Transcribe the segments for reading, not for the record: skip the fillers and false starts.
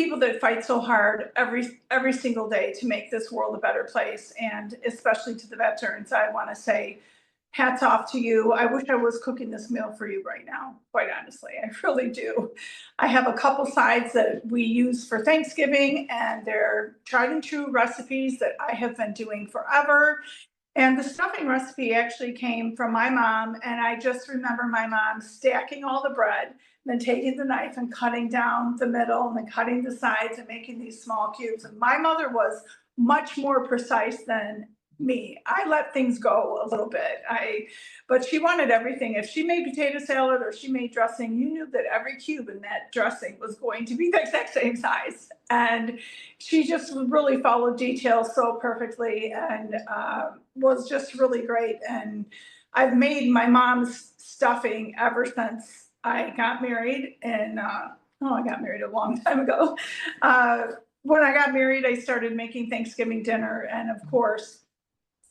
people that fight so hard every single day to make this world a better place, and especially to the veterans, I want to say hats off to you. I wish I was cooking this meal for you right now, quite honestly. I really do. I have a couple sides that we use for Thanksgiving, and they're tried and true recipes that I have been doing forever. And the stuffing recipe actually came from my mom, and I just remember my mom stacking all the bread, then taking the knife and cutting down the middle and then cutting the sides and making these small cubes. And my mother was much more precise than me. I let things go a little bit. But she wanted everything. If she made potato salad or she made dressing, you knew that every cube in that dressing was going to be the exact same size. And she just really followed details so perfectly, and was just really great. And I've made my mom's stuffing ever since I got married. And I got married a long time ago. When I got married, I started making Thanksgiving dinner, and of course,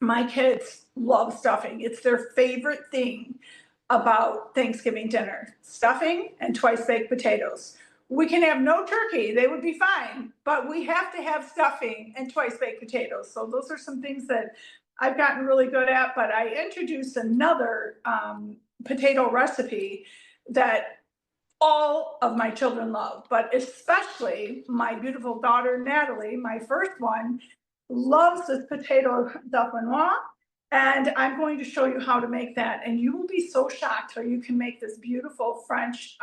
my kids love stuffing. It's their favorite thing about Thanksgiving dinner: stuffing and twice baked potatoes. We can have no turkey, they would be fine, but we have to have stuffing and twice baked potatoes. So those are some things that I've gotten really good at. But I introduced another potato recipe that all of my children love, but especially my beautiful daughter, Natalie, my first one, loves this potato Dauphinoise. And I'm going to show you how to make that. And you will be so shocked how you can make this beautiful French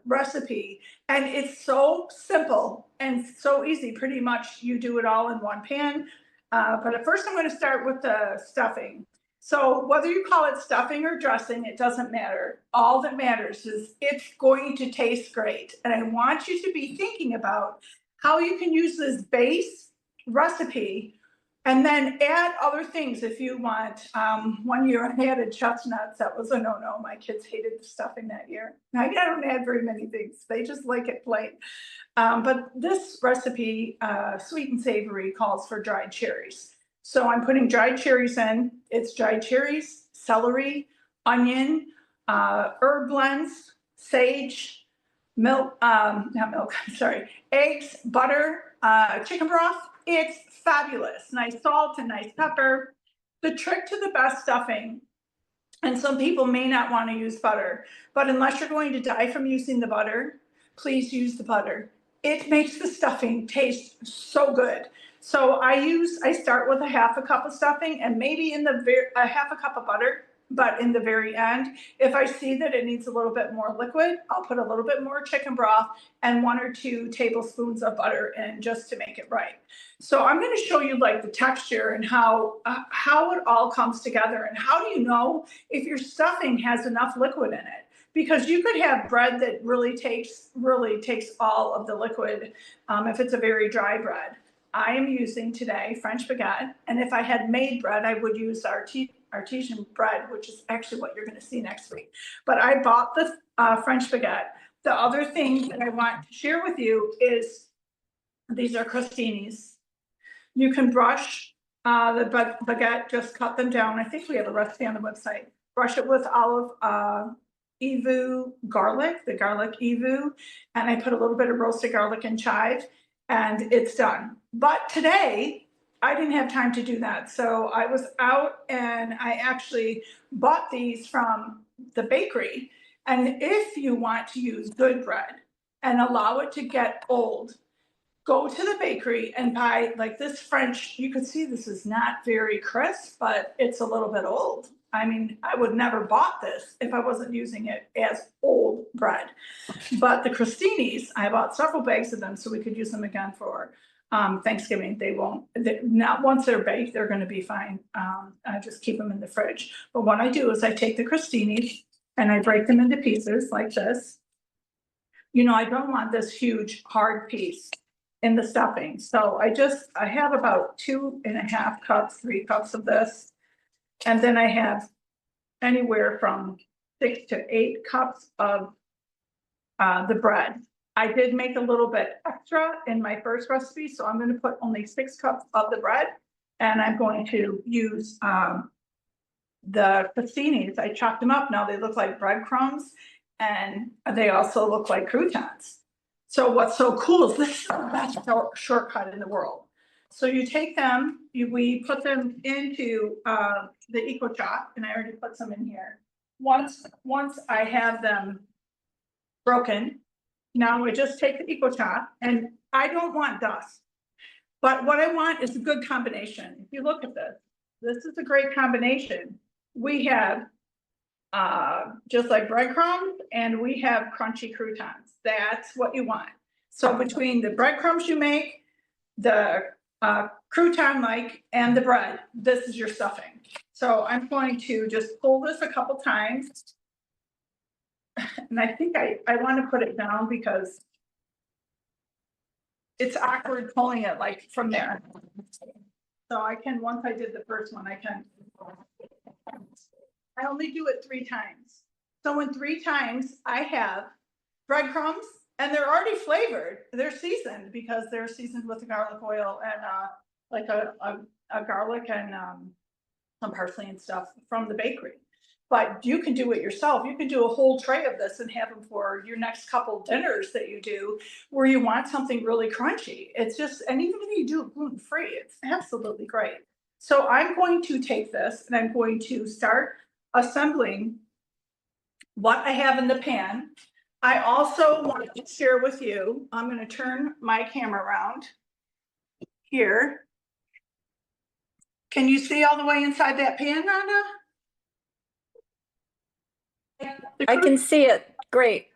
recipe. And it's so simple and so easy. Pretty much you do it all in one pan. But at first I'm going to start with the stuffing. So whether you call it stuffing or dressing, it doesn't matter. All that matters is it's going to taste great. And I want you to be thinking about how you can use this base recipe and then add other things if you want. One year I added chestnuts. That was a no-no. My kids hated the stuffing that year. I don't add very many things. They just like it plain. But this recipe, sweet and savory, calls for dried cherries. So I'm putting dried cherries in. It's dried cherries, celery, onion, herb blends, sage, milk, not milk, sorry, eggs, butter, chicken broth. It's fabulous. Nice salt and nice pepper. The trick to the best stuffing, and some people may not want to use butter, but unless you're going to die from using the butter, please use the butter. It makes the stuffing taste so good. So I start with a half a cup of stuffing and maybe a half a cup of butter, but in the very end, if I see that it needs a little bit more liquid, I'll put a little bit more chicken broth and 1 or 2 tablespoons of butter in, just to make it right. So I'm going to show you like the texture and how it all comes together. And how do you know if your stuffing has enough liquid in it? Because you could have bread that really takes all of the liquid if it's a very dry bread. I am using today French baguette, and if I had made bread, I would use artisan bread, which is actually what you're going to see next week. But I bought the French baguette. The other thing that I want to share with you is these are crostinis. You can brush the baguette, just cut them down. I think we have a recipe on the website. Brush it with olive Evu garlic, the garlic Evu, and I put a little bit of roasted garlic and chive, and it's done. But today, I didn't have time to do that. So I was out and I actually bought these from the bakery. And if you want to use good bread and allow it to get old, go to the bakery and buy like this French. You can see this is not very crisp, but it's a little bit old. I mean, I would never bought this if I wasn't using it as old bread. But the crostinis, I bought several bags of them so we could use them again for Thanksgiving. Not once they're baked, they're going to be fine. I just keep them in the fridge. But what I do is I take the crostinis and I break them into pieces like this. You know, I don't want this huge hard piece in the stuffing. So I have about 2.5 cups, 3 cups of this. And then I have anywhere from 6 to 8 cups of the bread. I did make a little bit extra in my first recipe, so I'm going to put only 6 cups of the bread, and I'm going to use the crostinis. I chopped them up. Now they look like breadcrumbs, and they also look like croutons. So what's so cool is this is the best shortcut in the world. So you take them, we put them into the Eco Chop, and I already put some in here. Once I have them broken, now we just take the Eco Chop, and I don't want dust. But what I want is a good combination. If you look at this, this is a great combination. We have just like breadcrumbs, and we have crunchy croutons. That's what you want. So between the breadcrumbs you make, the crouton like, and the bread, this is your stuffing. So I'm going to just pull this a couple times. And I think I want to put it down because it's awkward pulling it like from there. So I can, once I did the first one, I only do it 3 times. So in 3 times, I have breadcrumbs, and they're already flavored. They're seasoned because they're seasoned with the garlic oil and like a garlic and some parsley and stuff from the bakery. But you can do it yourself. You can do a whole tray of this and have them for your next couple dinners that you do where you want something really crunchy. It's just, and even if you do it gluten-free, it's absolutely great. So I'm going to take this and I'm going to start assembling what I have in the pan. I also want to share with you, I'm going to turn my camera around here. Can you see all the way inside that pan, Rhonda? I can see it. Great.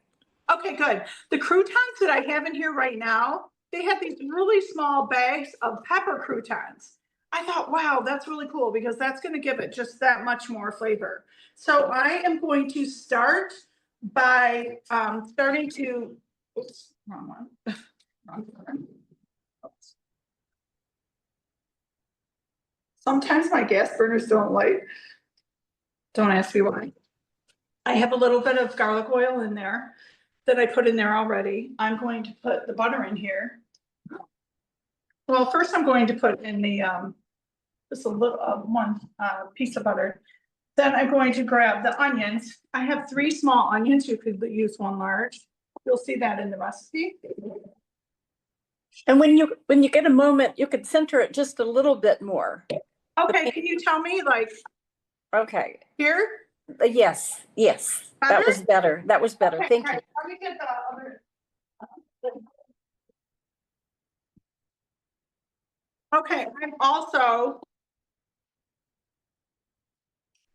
Okay, good. The croutons that I have in here right now, they have these really small bags of pepper croutons. I thought, wow, that's really cool because that's going to give it just that much more flavor. So I am going to start by starting to, oops, wrong one. Wrong one. Oops. Sometimes my gas burners don't light. Don't ask me why. I have a little bit of garlic oil in there that I put in there already. I'm going to put the butter in here. Well, first I'm going to put in the just a little one piece of butter. Then I'm going to grab the onions. I have 3 small onions. You could use 1 large. You'll see that in the recipe. And when you get a moment, you could center it just a little bit more. Okay, can you tell me like? Okay. Here? Yes. Better? That was better. That was better. Okay, Thank you. Let me get the other. Okay,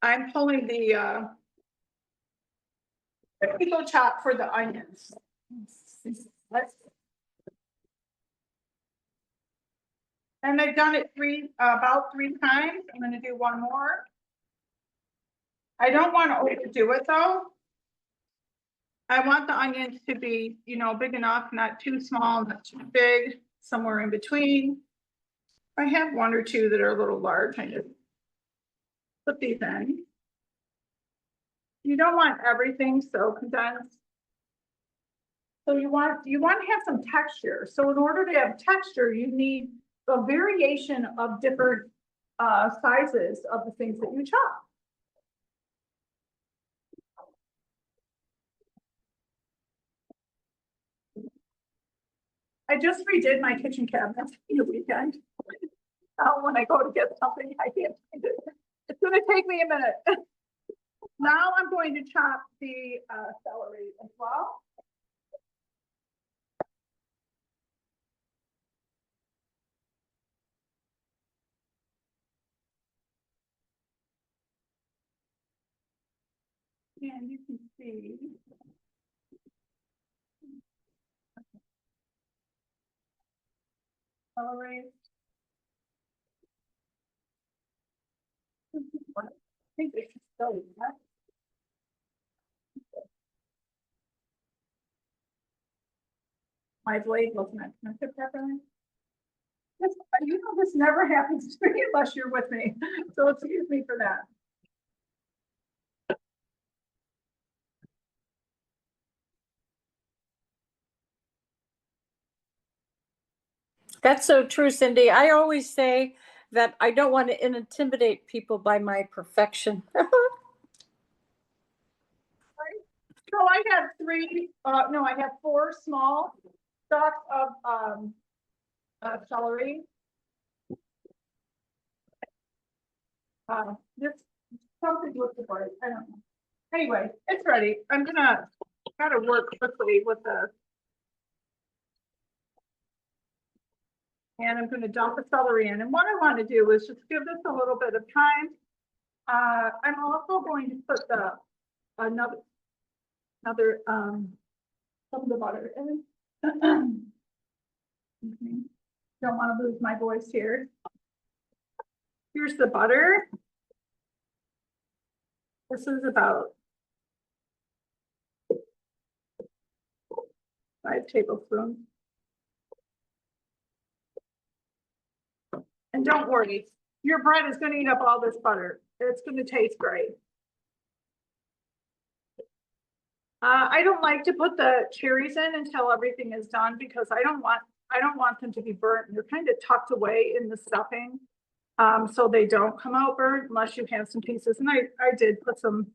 I'm pulling the Eco Chop for the onions. And I've done it about 3 times. I'm gonna do 1 more. I don't want to overdo it though. I want the onions to be, big enough, not too small, not too big, somewhere in between. I have 1 or 2 that are a little large. I just put these in. You don't want everything so condensed. So you want to have some texture. So in order to have texture, you need a variation of different sizes of the things that you chop. I just redid my kitchen cabinet in the weekend. When I go to get something, I can't find it. It's going to take me a minute. Now I'm going to chop the celery as well. And you can see celery. I think they should still eat that. My blade wasn't connected properly. This never happens to me unless you're with me. So excuse me for that. That's so true, Cindy. I always say that I don't want to intimidate people by my perfection. So I have 3, no, I have 4 small stalks of celery. This something with the word, I don't know. Anyway, it's ready. Gotta work quickly with the. And I'm gonna dump the celery in. And what I want to do is just give this a little bit of time. I'm also going to put another some of the butter in. Don't want to lose my voice here. Here's the butter. This is about 5 tablespoons. And don't worry, your bread is going to eat up all this butter. It's going to taste great. I don't like to put the cherries in until everything is done because I don't want them to be burnt. They're kind of tucked away in the stuffing, so they don't come out burnt unless you have some pieces. And I did put some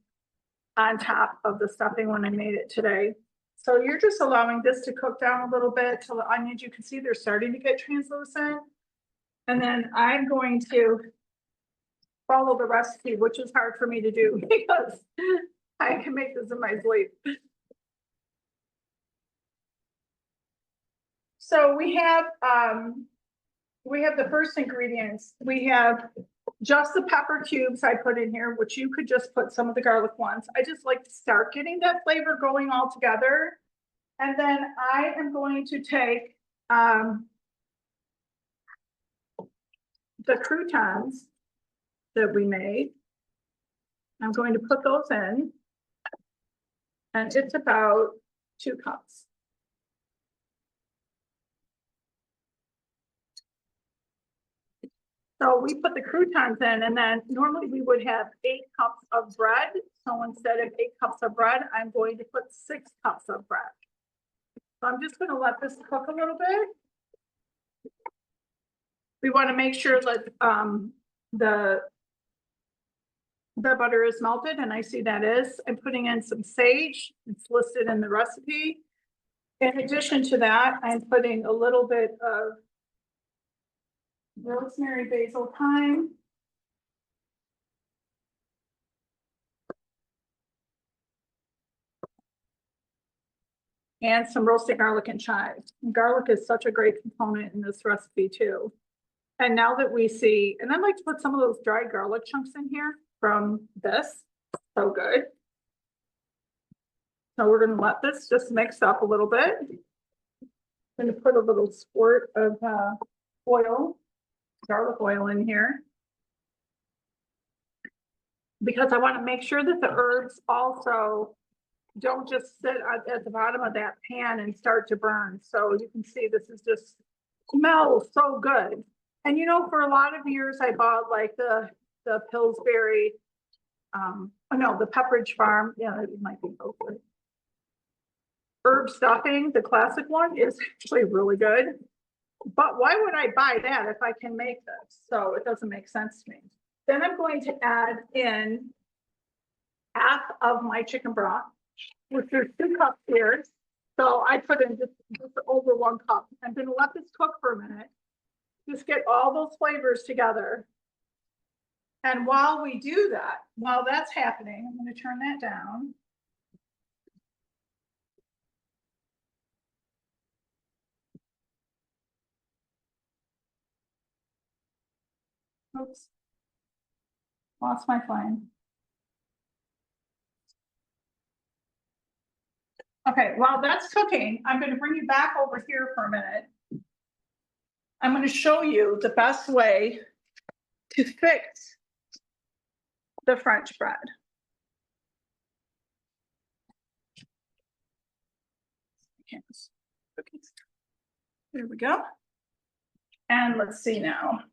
on top of the stuffing when I made it today. So you're just allowing this to cook down a little bit till the onions, you can see they're starting to get translucent. And then I'm going to follow the recipe, which is hard for me to do because I can make this in my sleep. So we have the first ingredients. We have just the pepper cubes I put in here, which you could just put some of the garlic ones. I just like to start getting that flavor going all together. And then I am going to take the croutons that we made. I'm going to put those in. And it's about 2 cups. So we put the croutons in, and then normally we would have 8 cups of bread. So instead of 8 cups of bread, I'm going to put 6 cups of bread. So I'm just going to let this cook a little bit. We want to make sure that the butter is melted, and I see that is. I'm putting in some sage. It's listed in the recipe. In addition to that, I'm putting a little bit of rosemary, basil, thyme. And some roasted garlic and chives. Garlic is such a great component in this recipe too. And now that we see, and I'd like to put some of those dried garlic chunks in here from this. So good. So we're going to let this just mix up a little bit. I'm going to put a little squirt of oil, garlic oil in here. Because I want to make sure that the herbs also don't just sit at the bottom of that pan and start to burn. So you can see this is just smells so good. And you know, for a lot of years I bought like the Pillsbury, the Pepperidge Farm. Yeah, it might be Pillsbury. Herb stuffing, the classic one, is actually really good. But why would I buy that if I can make this? So it doesn't make sense to me. Then I'm going to add in half of my chicken broth, which is 2 cups here. So I put in just over 1 cup. I'm going to let this cook for a minute. Just get all those flavors together. And while we do that, while that's happening, I'm going to turn that down. Oops. Lost my flame. Okay, while that's cooking, I'm going to bring you back over here for a minute. I'm going to show you the best way to fix the French bread. Cookies. There we go. And let's see now.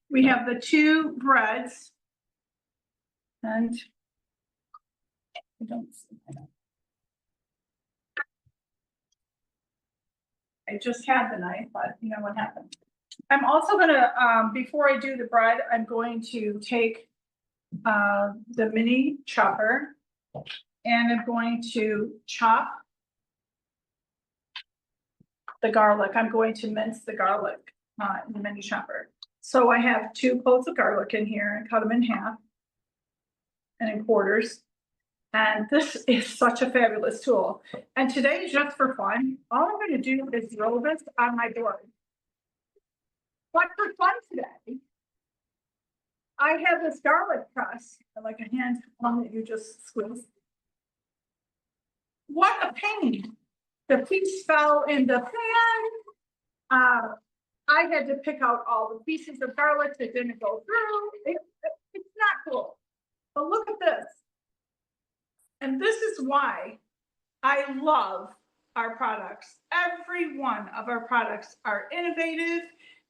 We have the 2 breads. And I don't see that. I just had the knife, but you know what happened. I'm also gonna, before I do the bread, I'm going to take the mini chopper And I'm going to chop the garlic. I'm going to mince the garlic in the mini chopper. So I have 2 cloves of garlic in here and cut them in half and in quarters. And this is such a fabulous tool. And today, just for fun, all I'm going to do is roll this on my board. But for fun today, I have this garlic press, like a hand one that you just squeeze. What a pain. The piece fell in the pan. I had to pick out all the pieces of garlic that didn't go through. It's not cool. But look at this. And this is why I love our products. Every one of our products are innovative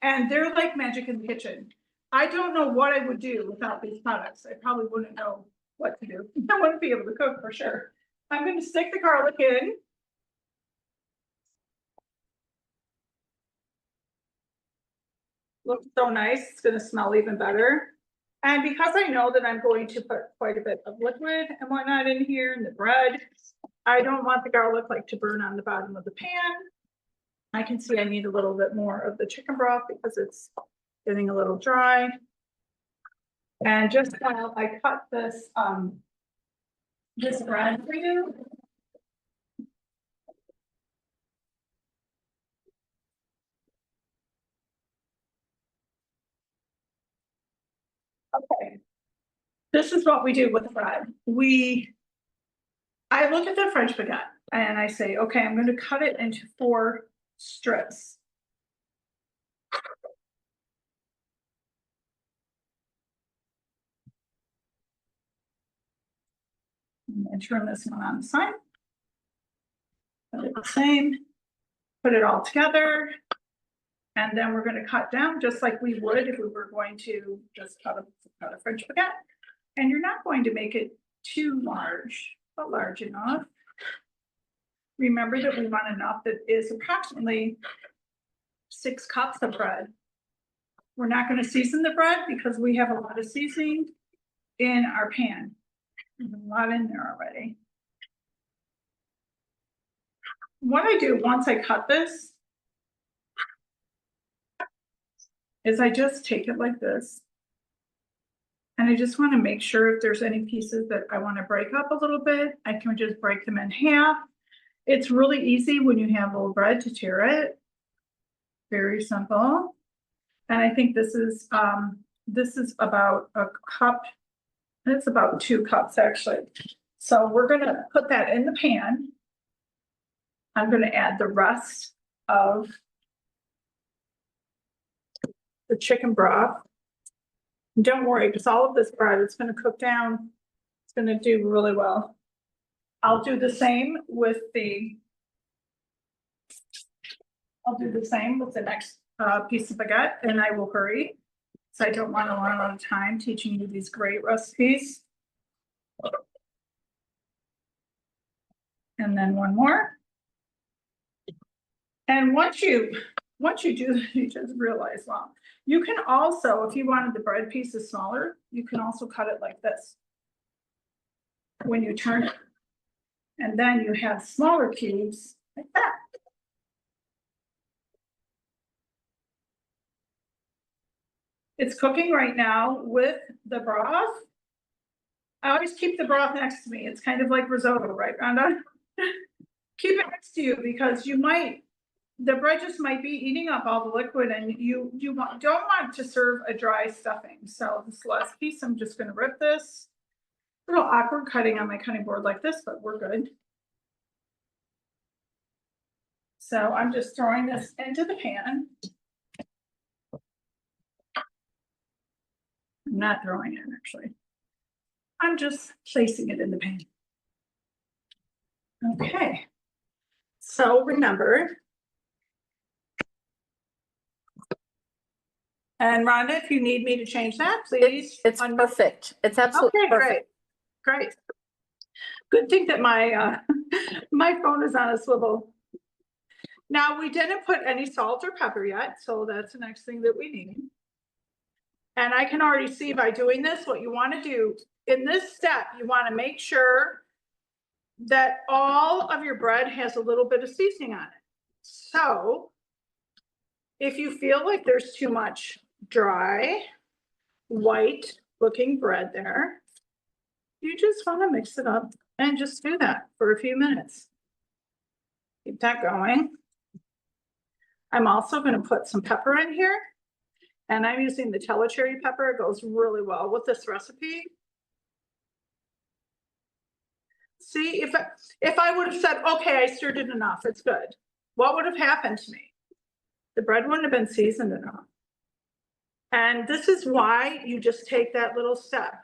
and they're like magic in the kitchen. I don't know what I would do without these products. I probably wouldn't know what to do. I wouldn't be able to cook for sure. I'm going to stick the garlic in. Looks so nice. It's going to smell even better. And because I know that I'm going to put quite a bit of liquid and whatnot in here in the bread, I don't want the garlic like to burn on the bottom of the pan. I can see I need a little bit more of the chicken broth because it's getting a little dry. And just while I cut this bread for you. Okay. This is what we do with the bread. I look at the French baguette and I say, okay, I'm going to cut it into 4 strips. And turn this one on the side. Put it the same. Put it all together. And then we're going to cut down just like we would if we were going to just cut a French baguette. And you're not going to make it too large, but large enough. Remember that we want enough that is approximately 6 cups of bread. We're not going to season the bread because we have a lot of seasoning in our pan. There's a lot in there already. What I do once I cut this is I just take it like this. And I just want to make sure if there's any pieces that I want to break up a little bit, I can just break them in half. It's really easy when you have little bread to tear it. Very simple. And I think this is about a cup. It's about 2 cups actually. So we're going to put that in the pan. I'm going to add the rest of the chicken broth. Don't worry, because all of this bread is going to cook down. It's going to do really well. I'll do the same with the next piece of baguette, and I will hurry. So I don't want to run out of time teaching you these great recipes. And then one more. And once you do this, you just realize, well, you can also, if you wanted the bread pieces smaller, you can also cut it like this when you turn it. And then you have smaller cubes like that. It's cooking right now with the broth. I always keep the broth next to me. It's kind of like risotto, right, Rhonda? Keep it next to you because the bread just might be eating up all the liquid and you don't want to serve a dry stuffing. So this last piece, I'm just going to rip this. A little awkward cutting on my cutting board like this, but we're good. So I'm just throwing this into the pan. I'm not throwing it actually. I'm just placing it in the pan. Okay. So remember, and Rhonda, if you need me to change that, please. It's perfect. It's absolutely perfect. Great. Good thing that my my phone is on a swivel. Now we didn't put any salt or pepper yet, so that's the next thing that we need. And I can already see by doing this, what you want to do in this step, you want to make sure that all of your bread has a little bit of seasoning on it. So if you feel like there's too much dry, white looking bread there, you just want to mix it up and just do that for a few minutes. Keep that going. I'm also going to put some pepper in here, and I'm using the cherry pepper. It goes really well with this recipe. See, if I would have said, okay, I stirred it enough, it's good. What would have happened to me? The bread wouldn't have been seasoned enough. And this is why you just take that little step.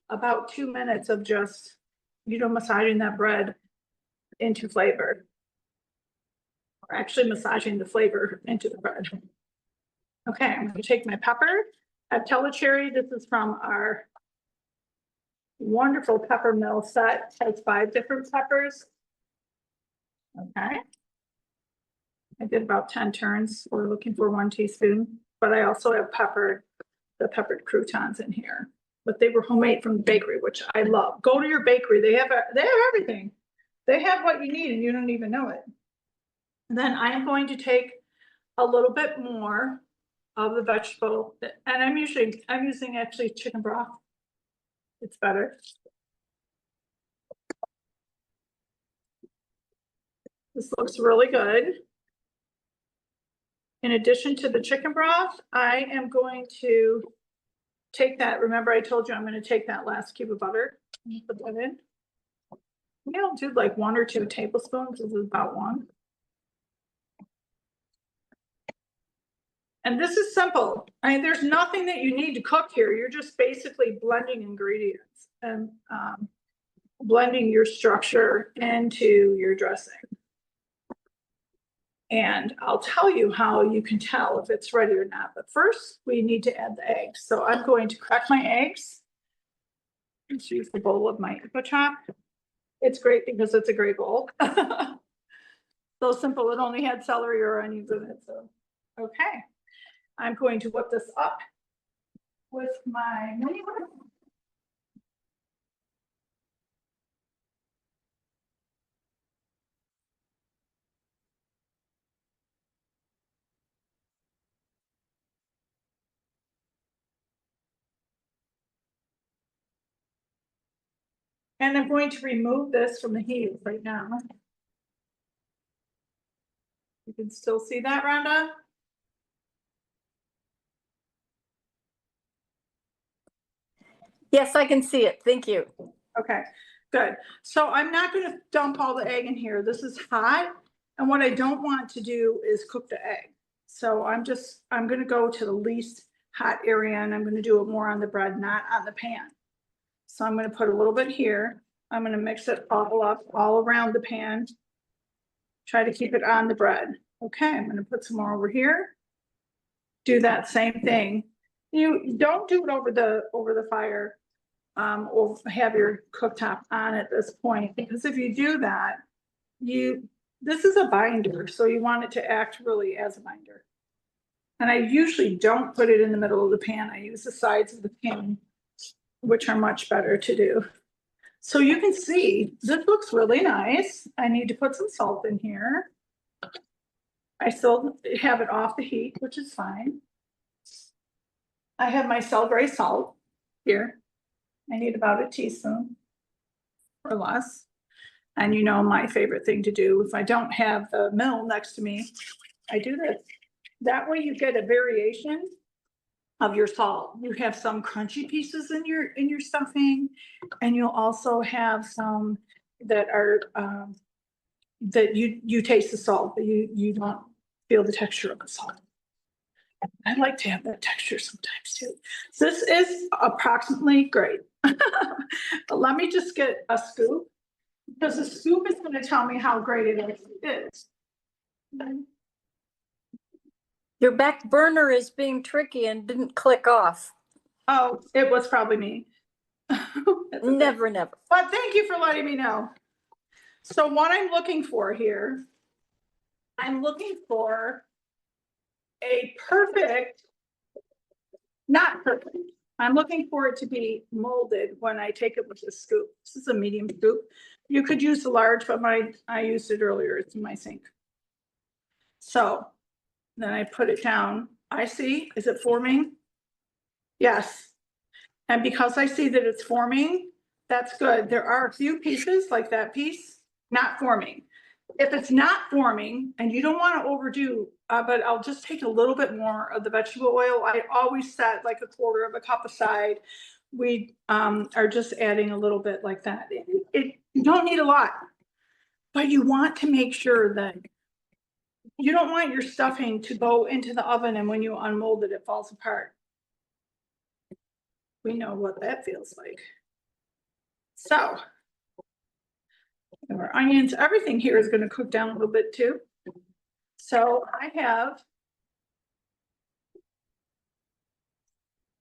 About 2 minutes of just, massaging that bread into flavor. Or actually massaging the flavor into the bread. Okay, I'm gonna take my pepper. I have cherry. This is from our wonderful pepper mill set. It has 5 different peppers. Okay. I did about 10 turns. We're looking for 1 teaspoon, but I also have the peppered croutons in here. But they were homemade from the bakery, which I love. Go to your bakery. They have everything. They have what you need and you don't even know it. And then I am going to take a little bit more of the vegetable, and I'm using actually chicken broth. It's better. This looks really good. In addition to the chicken broth, I am going to take that. Remember, I told you I'm going to take that last cube of butter and put that in. Maybe I'll do like 1 or 2 tablespoons. This is about 1. And this is simple. I mean, there's nothing that you need to cook here. You're just basically blending ingredients and blending your structure into your dressing. And I'll tell you how you can tell if it's ready or not. But first, we need to add the eggs. So I'm going to crack my eggs. Let's use the bowl of my Chop. It's great because it's a great bowl. So simple. It only had celery or onions in it. So, okay. I'm going to whip this up with my mini whip. And I'm going to remove this from the heat right now. You can still see that, Rhonda? Yes, I can see it. Thank you. Okay, good. So I'm not going to dump all the egg in here. This is hot. And what I don't want to do is cook the egg. So I'm going to go to the least hot area, and I'm going to do it more on the bread, not on the pan. So I'm going to put a little bit here. I'm going to mix it all up all around the pan. Try to keep it on the bread. Okay, I'm going to put some more over here. Do that same thing. You don't do it over the fire or have your cooktop on at this point, because if you do that, this is a binder, so you want it to act really as a binder. And I usually don't put it in the middle of the pan. I use the sides of the pan, which are much better to do. So you can see, this looks really nice. I need to put some salt in here. I still have it off the heat, which is fine. I have my celery salt here. I need about a teaspoon or less. And you know my favorite thing to do, if I don't have the mill next to me, I do this. That way you get a variation of your salt. You have some crunchy pieces in your stuffing, and you'll also have some that are that you taste the salt, but you don't feel the texture of the salt. I like to have that texture sometimes too. This is approximately great. But let me just get a scoop, because the scoop is going to tell me how great it actually is. Your back burner is being tricky and didn't click off. Oh, it was probably me. Never. But thank you for letting me know. So what I'm looking for here, I'm looking for a perfect, not perfect. I'm looking for it to be molded when I take it with a scoop. This is a medium scoop. You could use the large, but I used it earlier. It's in my sink. So then I put it down. I see, is it forming? Yes. And because I see that it's forming, that's good. There are a few pieces like that piece not forming. If it's not forming and you don't want to overdo, but I'll just take a little bit more of the vegetable oil. I always set like a quarter of a cup aside. We are just adding a little bit like that. You don't need a lot, but you want to make sure that you don't want your stuffing to go into the oven and when you unmold it, it falls apart. We know what that feels like. So our onions, everything here is going to cook down a little bit too. So I have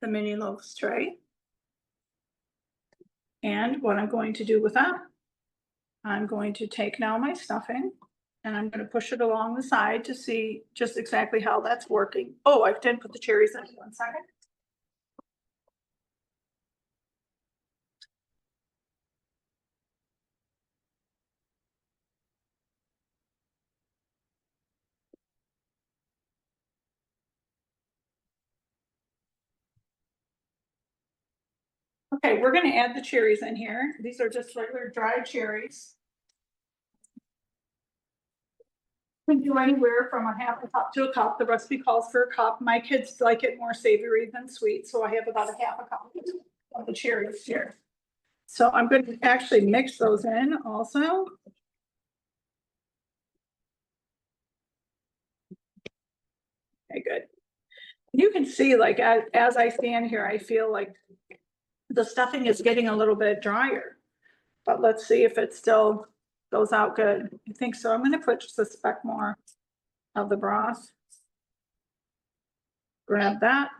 the mini loaves tray. And what I'm going to do with that, I'm going to take now my stuffing and I'm going to push it along the side to see just exactly how that's working. Oh, I didn't put the cherries in. 1 second. Okay, we're going to add the cherries in here. These are just regular dried cherries. You can do anywhere from a half a cup to a cup. The recipe calls for a cup. My kids like it more savory than sweet, so I have about a half a cup of the cherries here. So I'm going to actually mix those in also. Okay, good. You can see like as I stand here, I feel like the stuffing is getting a little bit drier, but let's see if it still goes out good. I think so. I'm going to put just a speck more of the broth. Grab that.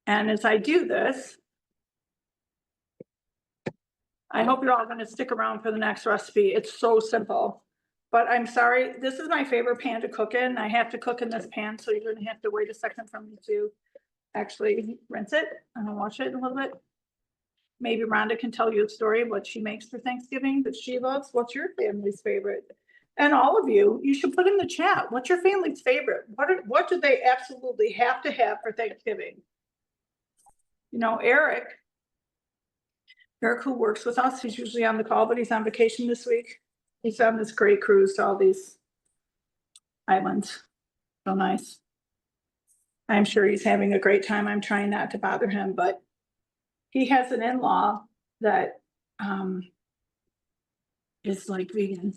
And as I do this, I hope you're all going to stick around for the next recipe. It's so simple, but I'm sorry. This is my favorite pan to cook in. I have to cook in this pan, so you're going to have to wait a second for me to actually rinse it and wash it a little bit. Maybe Rhonda can tell you a story of what she makes for Thanksgiving that she loves. What's your family's favorite? And all of you, you should put in the chat. What's your family's favorite? What do they absolutely have to have for Thanksgiving? You know, Eric, who works with us, he's usually on the call, but he's on vacation this week. He's on this great cruise to all these islands. So nice. I'm sure he's having a great time. I'm trying not to bother him, but he has an in-law that is like vegan.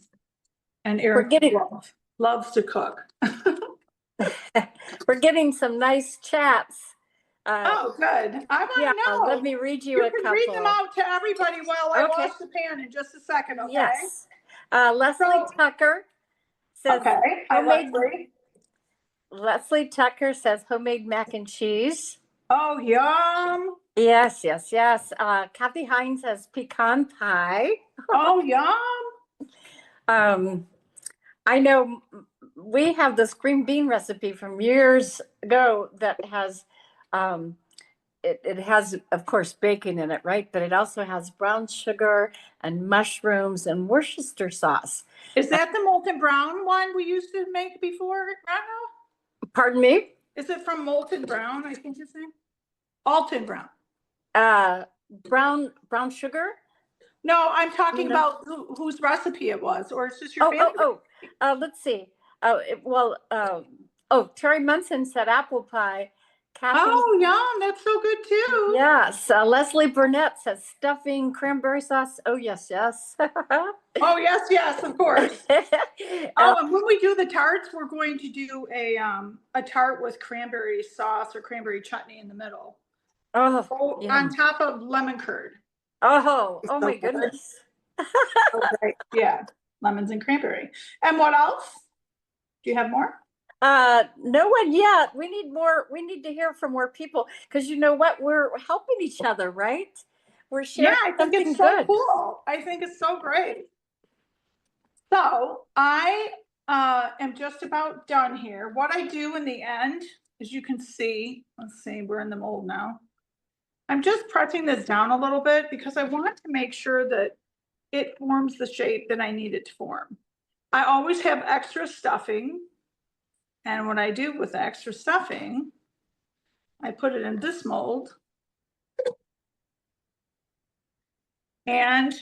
And Eric loves to cook. We're getting some nice chats. Oh, good. I want to know. Let me read you a couple. You can read them out to everybody while I wash the pan in just a second, okay? Yes. Leslie Tucker says, okay. Leslie Tucker says homemade mac and cheese. Oh, yum. Yes, yes, yes. Kathy Hines says pecan pie. Oh, yum. I know we have this green bean recipe from years ago that has, it has, of course, bacon in it, right? But it also has brown sugar and mushrooms and Worcester sauce. Is that the molten brown one we used to make before, Rhonda? Pardon me? Is it from Molten Brown, I think his name? Alton Brown. Brown sugar? No, I'm talking about whose recipe it was, or is this your family? Let's see. Terry Munson said apple pie. Kathy, yum, that's so good too. Yes. Leslie Burnett says stuffing, cranberry sauce. Oh, yes, yes. Oh, yes, yes, of course. And when we do the tarts, we're going to do a tart with cranberry sauce or cranberry chutney in the middle. On top of lemon curd. Oh my goodness. Okay. Yeah, lemons and cranberry. And what else? Do you have more? No one yet. We need more. We need to hear from more people because you know what? We're helping each other, right? We're sharing. Yeah, I think it's so cool. I think it's so great. So I am just about done here. What I do in the end, as you can see, let's see, we're in the mold now. I'm just pressing this down a little bit because I want to make sure that it forms the shape that I need it to form. I always have extra stuffing. And what I do with the extra stuffing, I put it in this mold. And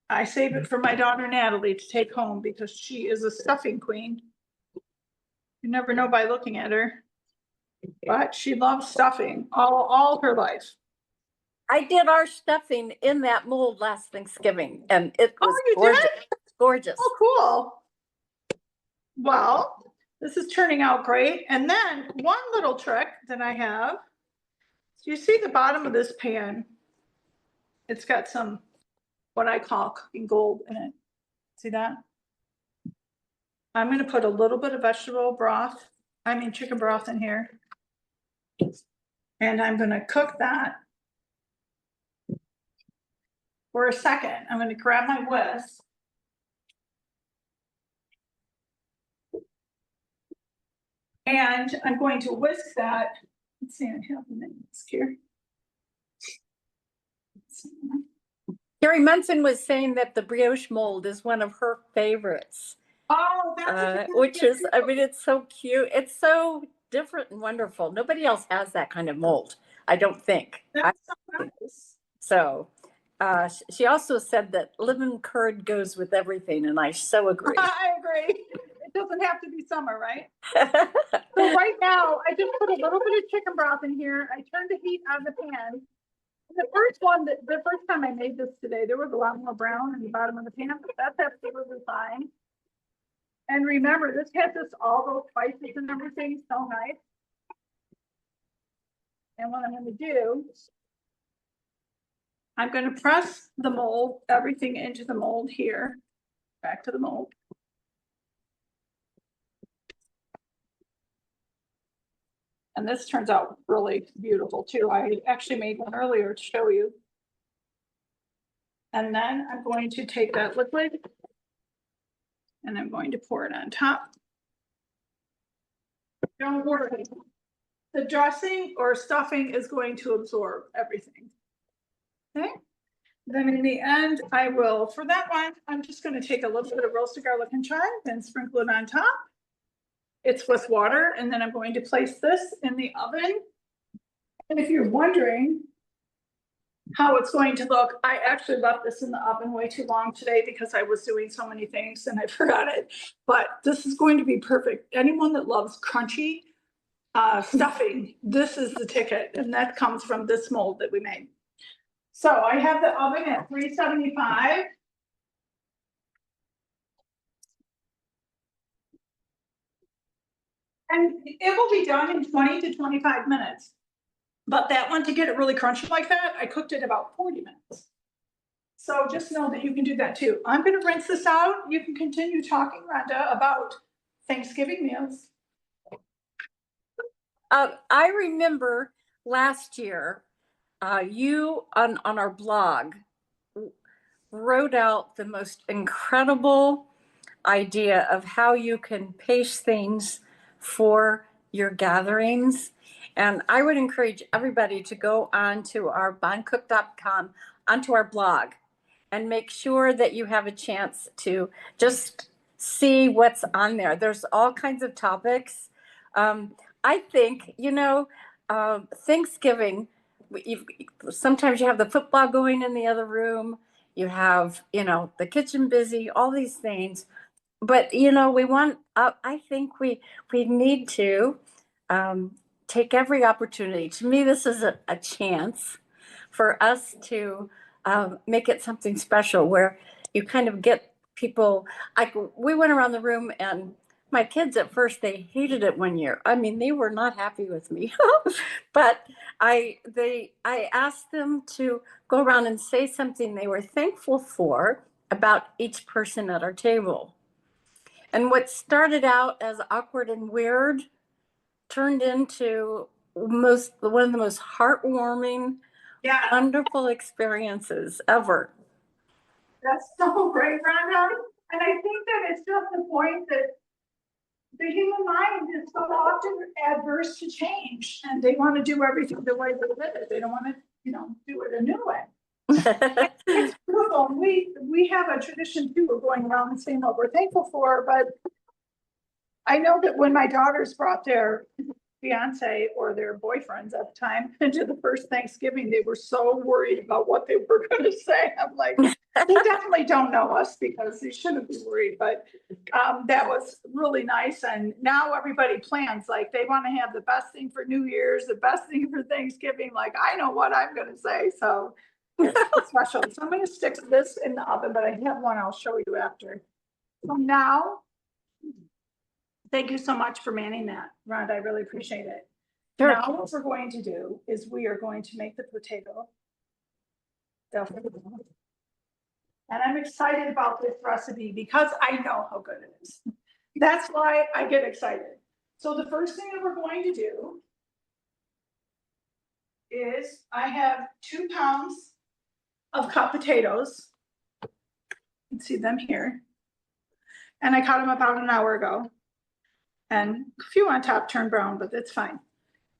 I save it for my daughter Natalie to take home because she is a stuffing queen. You never know by looking at her, but she loves stuffing all her life. I did our stuffing in that mold last Thanksgiving, and it was you gorgeous. did? Gorgeous. Oh, cool. Well, this is turning out great. And then one little trick that I have, so you see the bottom of this pan, it's got some, what I call cooking gold in it. See that? I'm gonna put a little bit of chicken broth in here. And I'm gonna cook that for a second. I'm gonna grab my whisk. And I'm going to whisk that. Let's see, I have the whisk here. Carrie Munson was saying that the brioche mold is one of her favorites. Oh, that's which is, I mean, it's so cute. It's so different and wonderful. Nobody else has that kind of mold, I don't think. so nice. So she also said that lemon curd goes with everything, and I so agree. I agree. It doesn't have to be summer, right? So right now, I just put a little bit of chicken broth in here. I turned the heat on the pan. The first time I made this today, there was a lot more brown in the bottom of the pan, but that's absolutely fine. And remember, this has all those spices and everything, so nice. And what I'm going to do, I'm going to press the mold, everything into the mold here, back to the mold. And this turns out really beautiful too. I actually made one earlier to show you. And then I'm going to take that liquid and I'm going to pour it on top. Don't worry. The dressing or stuffing is going to absorb everything. Okay. Then in the end, I will, for that one, I'm just going to take a little bit of roasted garlic and chive and sprinkle it on top. It's with water, and then I'm going to place this in the oven. And if you're wondering how it's going to look, I actually left this in the oven way too long today because I was doing so many things and I forgot it. But this is going to be perfect. Anyone that loves crunchy stuffing, this is the ticket, and that comes from this mold that we made. So I have the oven at 375. And it will be done in 20 to 25 minutes. But that one, to get it really crunchy like that, I cooked it about 40 minutes. So just know that you can do that too. I'm going to rinse this out. You can continue talking, Rhonda, about Thanksgiving meals. I remember last year, you on our blog wrote out the most incredible idea of how you can pace things for your gatherings. And I would encourage everybody to go onto our bondcook.com, onto our blog, and make sure that you have a chance to just see what's on there. There's all kinds of topics. I think, Thanksgiving, sometimes you have the football going in the other room, you have, the kitchen busy, all these things. But we want. I think we need to take every opportunity. To me, this is a chance for us to make it something special, where you kind of get people. Like, we went around the room, and my kids at first, they hated it one year. I mean, they were not happy with me, but I asked them to go around and say something they were thankful for about each person at our table. And what started out as awkward and weird turned into one of the most heartwarming, wonderful experiences ever. That's so great, Rhonda. And I think that it's just the point that the human mind is so often adverse to change, and they want to do everything the way they live it. They don't want to do it a new way. It's beautiful. We have a tradition too of going around and saying what we're thankful for, but I know that when my daughters brought their fiance or their boyfriends at the time into the first Thanksgiving, they were so worried about what they were going to say. I'm like, they definitely don't know us because they shouldn't be worried, but that was really nice. And now everybody plans, like they want to have the best thing for New Year's, the best thing for Thanksgiving. Like, I know what I'm going to say. So it's special. So I'm going to stick this in the oven, but I have one I'll show you after. So now, thank you so much for manning that, Rhonda. I really appreciate it. Sure. Now what we're going to do is we are going to make the potato. Dauphinoise. And I'm excited about this recipe because I know how good it is. That's why I get excited. So the first thing that we're going to do is I have 2 pounds of cut potatoes. You can see them here. And I cut them about an hour ago. And a few on top turned brown, but that's fine.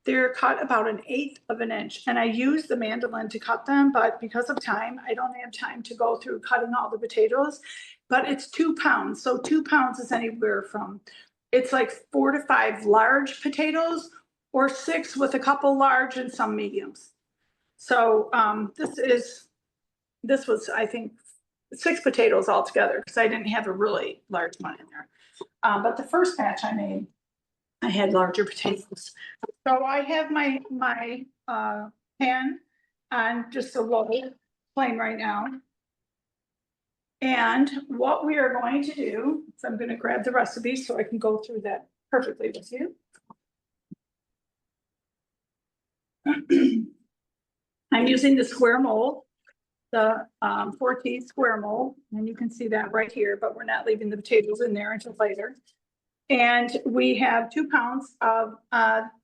They're cut about 1/8 of an inch. And I use the mandolin to cut them, but because of time, I don't have time to go through cutting all the potatoes. But it's 2 pounds. So 2 pounds is anywhere from, it's like 4 to 5 large potatoes or 6 with a couple large and some mediums. So this was, I think, 6 potatoes altogether because I didn't have a really large one in there. But the first batch I made, I had larger potatoes. So I have my pan on just a low flame right now. And what we are going to do, so I'm going to grab the recipe so I can go through that perfectly with you. I'm using the square mold, the 4T square mold, and you can see that right here, but we're not leaving the potatoes in there until later. And we have 2 pounds of,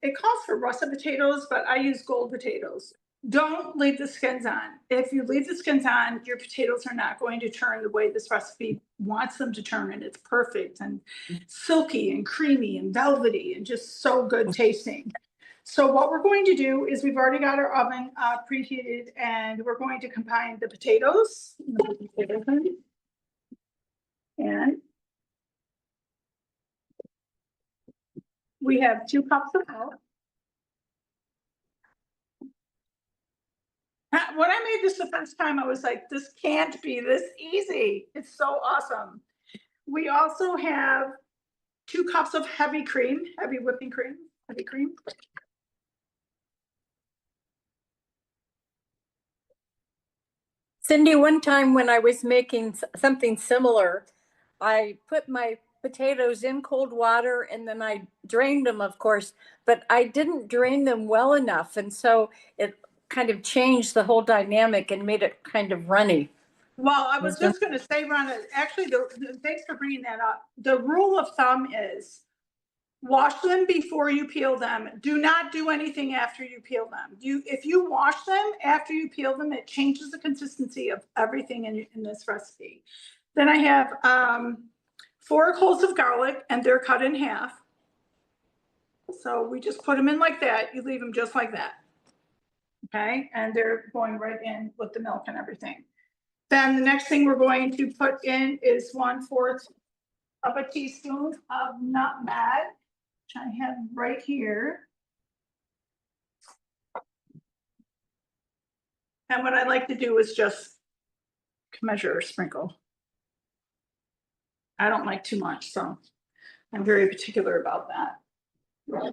it calls for russet potatoes, but I use gold potatoes. Don't leave the skins on. If you leave the skins on, your potatoes are not going to turn the way this recipe wants them to turn, and it's perfect and silky and creamy and velvety and just so good tasting. So what we're going to do is we've already got our oven preheated, and we're going to combine the potatoes. And we have 2 cups of milk. When I made this the first time, I was like, this can't be this easy. It's so awesome. We also have 2 cups of heavy cream, heavy whipping cream, heavy cream. Cindy, one time when I was making something similar, I put my potatoes in cold water and then I drained them, of course, but I didn't drain them well enough. And so it kind of changed the whole dynamic and made it kind of runny. Well, I was just going to say, Rhonda, actually, thanks for bringing that up. The rule of thumb is wash them before you peel them. Do not do anything after you peel them. If you wash them after you peel them, it changes the consistency of everything in this recipe. Then I have 4 cloves of garlic, and they're cut in half. So we just put them in like that. You leave them just like that. Okay, and they're going right in with the milk and everything. Then the next thing we're going to put in is 1/4 of a teaspoon of nutmeg, which I have right here. And what I like to do is just measure or sprinkle. I don't like too much, so I'm very particular about that. I'm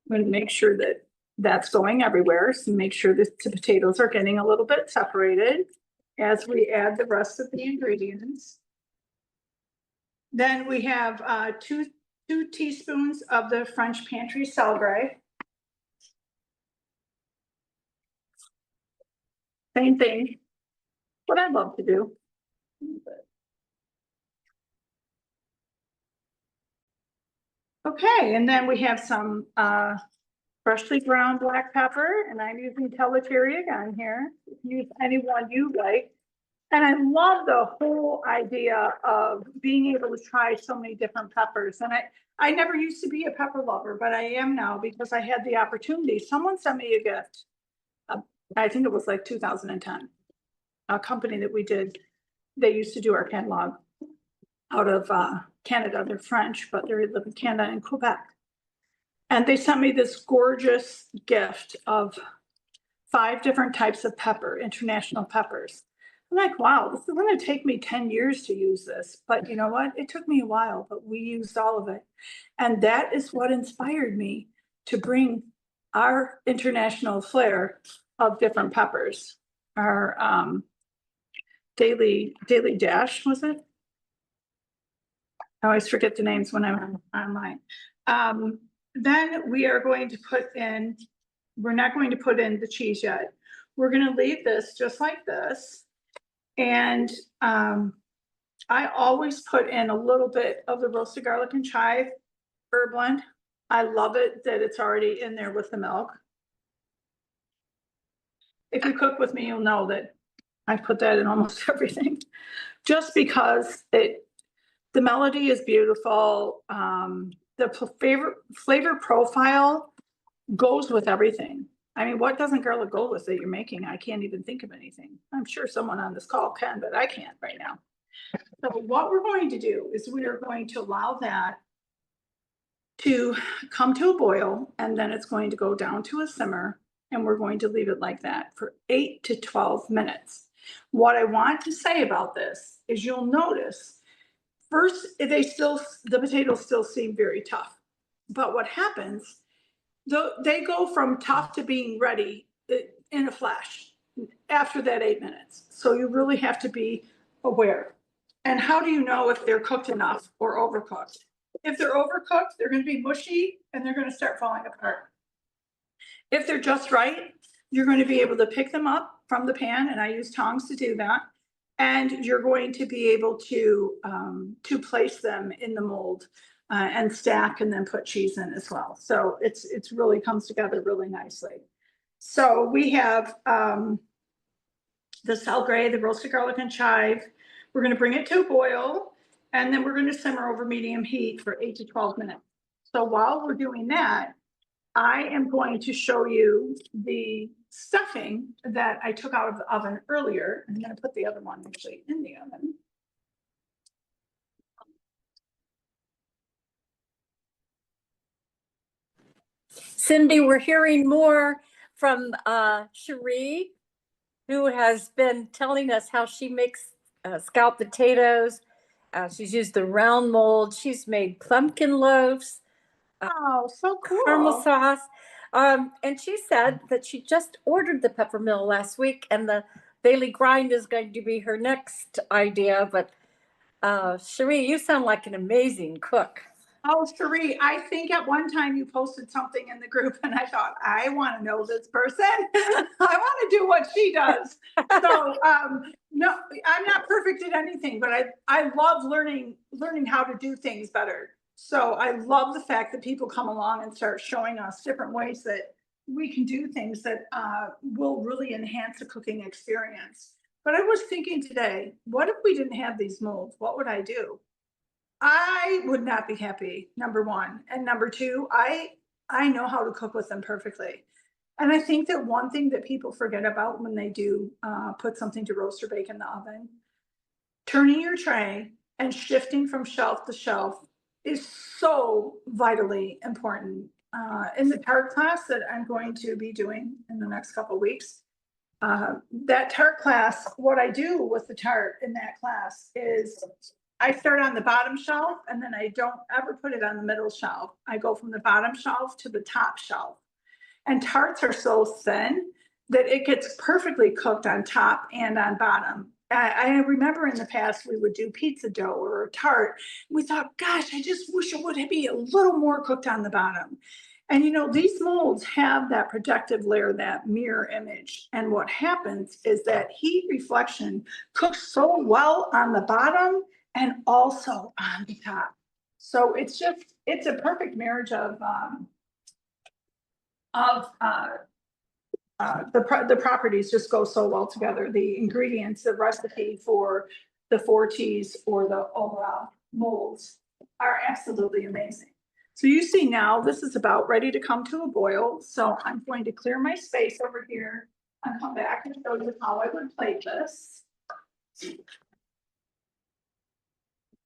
going to make sure that that's going everywhere. So make sure that the potatoes are getting a little bit separated as we add the rest of the ingredients. Then we have 2 teaspoons of the French pantry celery. Same thing, what I love to do. Okay, and then we have some freshly ground black pepper, and I'm using Teletaria again here. You can use any one you like. And I love the whole idea of being able to try so many different peppers. And I never used to be a pepper lover, but I am now because I had the opportunity. Someone sent me a gift. I think it was like 2010. A company that we did, they used to do our catalog out of Canada. They're French, but they live in Canada and Quebec. And they sent me this gorgeous gift of 5 different types of pepper, international peppers. I'm like, wow, this is going to take me 10 years to use this. But you know what? It took me a while, but we used all of it. And that is what inspired me to bring our international flair of different peppers. Our daily dash, was it? I always forget the names when I'm online. Then we are going to put in, we're not going to put in the cheese yet. We're going to leave this just like this. And I always put in a little bit of the roasted garlic and chive herb blend. I love it that it's already in there with the milk. If you cook with me, you'll know that I put that in almost everything, just because the melody is beautiful. The flavor profile goes with everything. I mean, what doesn't garlic go with that you're making? I can't even think of anything. I'm sure someone on this call can, but I can't right now. So what we're going to do is we are going to allow that to come to a boil, and then it's going to go down to a simmer, and we're going to leave it like that for 8 to 12 minutes. What I want to say about this is you'll notice first, the potatoes still seem very tough. But what happens, they go from tough to being ready in a flash after that 8 minutes. So you really have to be aware. And how do you know if they're cooked enough or overcooked? If they're overcooked, they're going to be mushy and they're going to start falling apart. If they're just right, you're going to be able to pick them up from the pan, and I use tongs to do that. And you're going to be able to place them in the mold and stack, and then put cheese in as well. So it's really comes together really nicely. So we have the sal gray, the roasted garlic and chive. We're going to bring it to a boil, and then we're going to simmer over medium heat for 8 to 12 minutes. So while we're doing that, I am going to show you the stuffing that I took out of the oven earlier. I'm going to put the other one actually in the oven. Cindy, we're hearing more from Cherie, who has been telling us how she makes scalloped potatoes. She's used the round mold. She's made pumpkin loaves. Oh, so cool. Caramel sauce. And she said that she just ordered the pepper mill last week, and the Bailey grind is going to be her next idea. But Cherie, you sound like an amazing cook. Oh, Cherie, I think at one time you posted something in the group, and I thought, I want to know this person. I want to do what she does. So, no, I'm not perfect at anything, but I love learning how to do things better. So I love the fact that people come along and start showing us different ways that we can do things that will really enhance the cooking experience. But I was thinking today, what if we didn't have these molds? What would I do? I would not be happy, number one. And number two, I know how to cook with them perfectly. And I think that one thing that people forget about when they do put something to roast or bake in the oven, turning your tray and shifting from shelf to shelf is so vitally important. In the tart class that I'm going to be doing in the next couple of weeks, that tart class, what I do with the tart in that class is I start on the bottom shelf, and then I don't ever put it on the middle shelf. I go from the bottom shelf to the top shelf. And tarts are so thin that it gets perfectly cooked on top and on bottom. I remember in the past we would do pizza dough or a tart. We thought, gosh, I just wish it would be a little more cooked on the bottom. And you know, these molds have that protective layer, that mirror image. And what happens is that heat reflection cooks so well on the bottom and also on the top. So it's a perfect marriage of the properties just go so well together. The ingredients, the recipe for the 4Ts or the overall molds are absolutely amazing. So you see now, this is about ready to come to a boil. So I'm going to clear my space over here and come back and show you how I would plate this.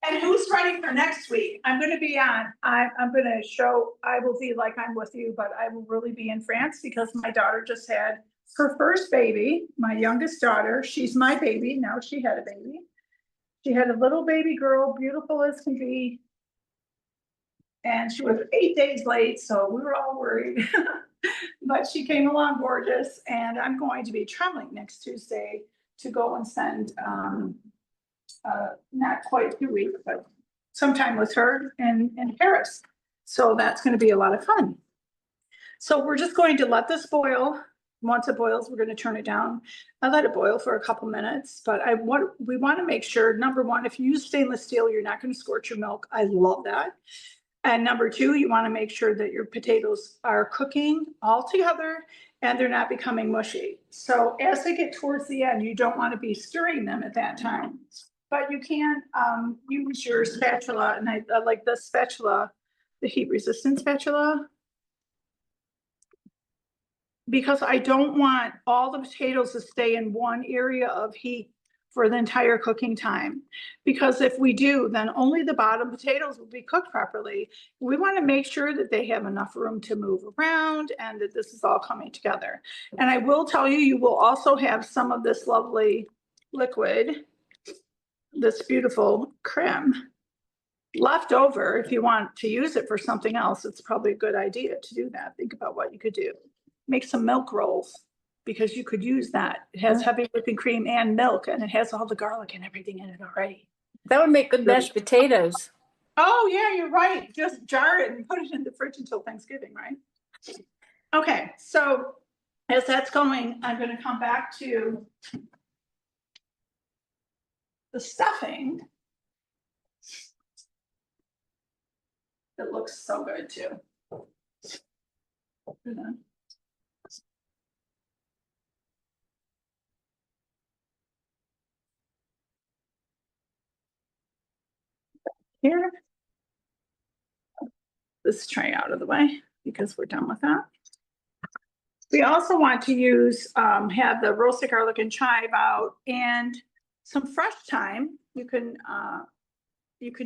And who's ready for next week? I'm gonna be on, I'm gonna show, I will be like I'm with you, but I will really be in France because my daughter just had her first baby, my youngest daughter. She's my baby, now she had a baby. She had a little baby girl, beautiful as can be. And she was 8 days late, so we were all worried. But she came along gorgeous, and I'm going to be traveling next Tuesday to go and spend not quite 2 weeks, but sometime with her in Paris. So that's going to be a lot of fun. So we're just going to let this boil. Once it boils, we're going to turn it down. I let it boil for a couple minutes, but we want to make sure, number one, if you use stainless steel, you're not going to scorch your milk. I love that. And number two, you want to make sure that your potatoes are cooking all together and they're not becoming mushy. So as they get towards the end, you don't want to be stirring them at that time. But you can use your spatula, and I like this spatula, the heat resistant spatula, because I don't want all the potatoes to stay in one area of heat for the entire cooking time. Because if we do, then only the bottom potatoes will be cooked properly. We want to make sure that they have enough room to move around and that this is all coming together. And I will tell you, you will also have some of this lovely liquid, this beautiful creme left over. If you want to use it for something else, it's probably a good idea to do that. Think about what you could do. Make some milk rolls, because you could use that. It has heavy whipping cream and milk, and it has all the garlic and everything in it already. That would make good mashed potatoes. Oh yeah, you're right. Just jar it and put it in the fridge until Thanksgiving, right? Okay, so as that's going, I'm going to come back to the stuffing. It looks so good too. Here, this tray out of the way because we're done with that. We also want to use, have the roasted garlic and chive out and some fresh thyme. You can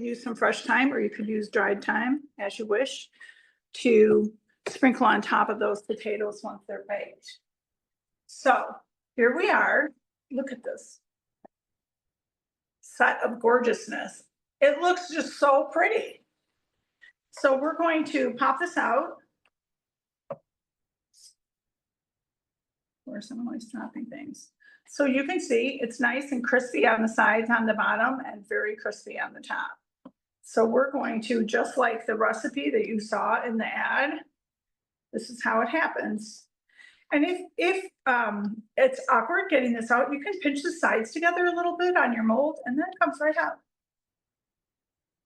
use some fresh thyme, or you could use dried thyme as you wish, to sprinkle on top of those potatoes once they're baked. So here we are. Look at this set of gorgeousness. It looks just so pretty. So we're going to pop this out. Where's some of my stopping things? So you can see it's nice and crispy on the sides, on the bottom, and very crispy on the top. So we're going to, just like the recipe that you saw in the ad, this is how it happens. And if it's awkward getting this out, you can pinch the sides together a little bit on your mold, and then it comes right out.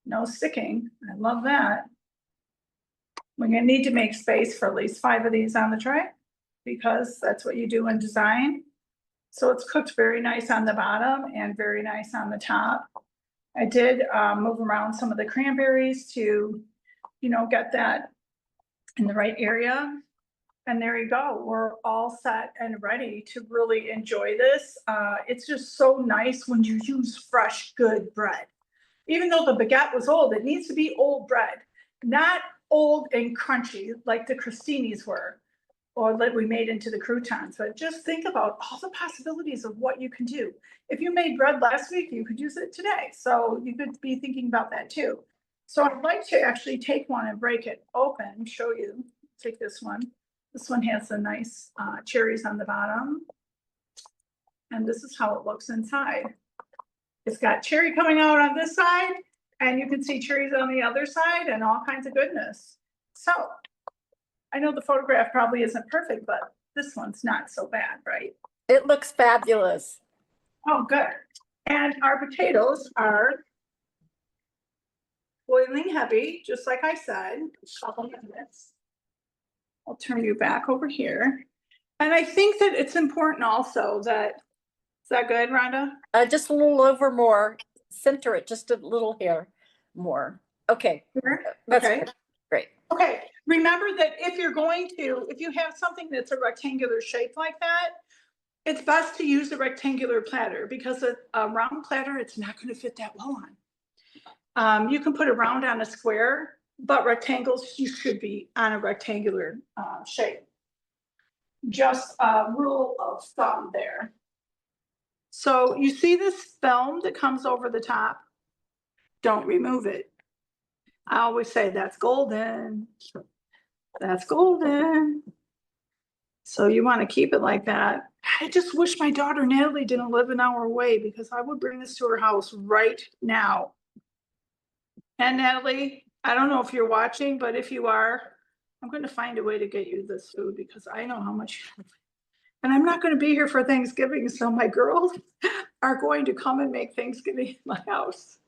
No sticking. I love that. We're gonna need to make space for at least 5 of these on the tray, because that's what you do in design. So it's cooked very nice on the bottom and very nice on the top. I did move around some of the cranberries to, get that in the right area. And there you go. We're all set and ready to really enjoy this. It's just so nice when you use fresh, good bread. Even though the baguette was old, it needs to be old bread, not old and crunchy like the crostinis were, or that we made into the croutons. But just think about all the possibilities of what you can do. If you made bread last week, you could use it today. So you could be thinking about that too. So I'd like to actually take one and break it open, show you. Take this one. This one has the nice cherries on the bottom. And this is how it looks inside. It's got cherry coming out on this side, and you can see cherries on the other side, and all kinds of goodness. So I know the photograph probably isn't perfect, but this one's not so bad, right? It looks fabulous. Oh, good. And our potatoes are boiling heavy, just like I said. Couple minutes. I'll turn you back over here. And I think that it's important also that, is that good, Rhonda? Just a little over more, center it just a little here more. Okay, that's Okay. good. Great. Okay, remember that if you have something that's a rectangular shape like that, it's best to use a rectangular platter because a round platter, it's not gonna fit that well on. You can put a round on a square, but rectangles, you should be on a rectangular shape. Just a rule of thumb there. So you see this film that comes over the top? Don't remove it. I always say that's golden. That's golden. So you want to keep it like that. I just wish my daughter Natalie didn't live an hour away because I would bring this to her house right now. And Natalie, I don't know if you're watching, but if you are, I'm going to find a way to get you this food because I know how much you love it. And I'm not going to be here for Thanksgiving, so my girls are going to come and make Thanksgiving in my house.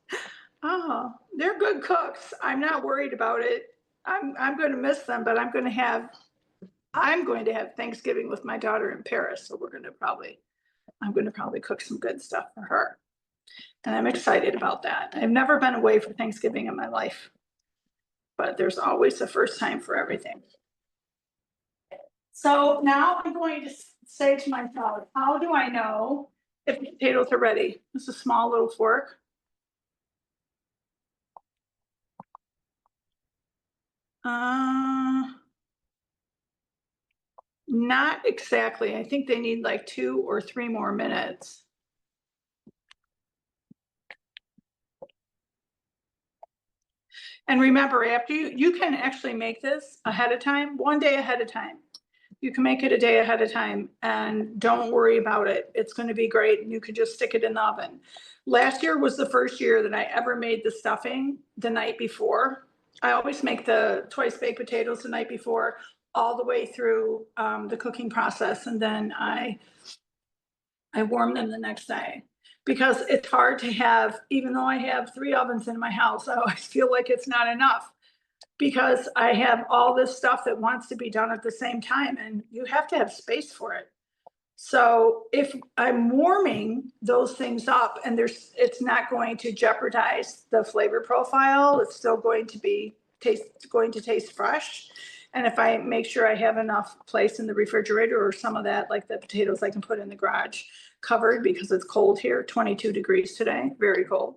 Oh, they're good cooks. I'm not worried about it. I'm going to miss them, but I'm going to have Thanksgiving with my daughter in Paris. So I'm going to probably cook some good stuff for her. And I'm excited about that. I've never been away for Thanksgiving in my life, but there's always a first time for everything. So now I'm going to say to myself, how do I know if the potatoes are ready? This is a small little fork. Not exactly. I think they need like 2 or 3 more minutes. And remember, after you can actually make this ahead of time, 1 day ahead of time. You can make it a day ahead of time and don't worry about it. It's going to be great. And you can just stick it in the oven. Last year was the first year that I ever made the stuffing the night before. I always make the twice baked potatoes the night before, all the way through the cooking process. And then I warm them the next day because it's hard to have, even though I have 3 ovens in my house, I always feel like it's not enough because I have all this stuff that wants to be done at the same time and you have to have space for it. So if I'm warming those things up and it's not going to jeopardize the flavor profile, it's still going to taste fresh. And if I make sure I have enough place in the refrigerator or some of that, like the potatoes I can put in the garage covered because it's cold here, 22 degrees today, very cold.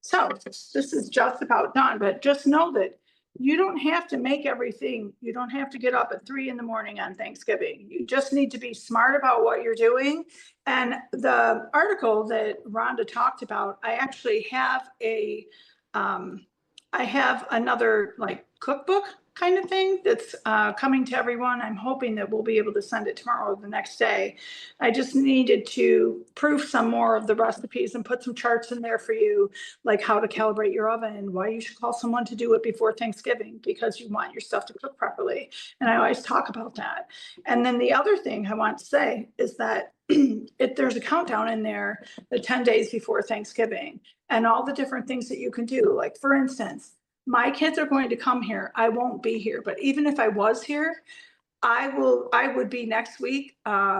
So this is just about done, but just know that you don't have to make everything. You don't have to get up at 3 in the morning on Thanksgiving. You just need to be smart about what you're doing. And the article that Rhonda talked about, I actually have I have another like cookbook kind of thing that's coming to everyone. I'm hoping that we'll be able to send it tomorrow or the next day. I just needed to proof some more of the recipes and put some charts in there for you, like how to calibrate your oven, why you should call someone to do it before Thanksgiving, because you want your stuff to cook properly. And I always talk about that. And then the other thing I want to say is that there's a countdown in there, the 10 days before Thanksgiving, and all the different things that you can do. Like, for instance, my kids are going to come here. I won't be here, but even if I was here, I would be next week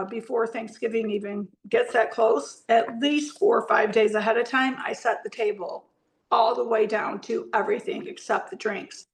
before Thanksgiving even gets that close, at least 4 or 5 days ahead of time. I set the table all the way down to everything except the drinks.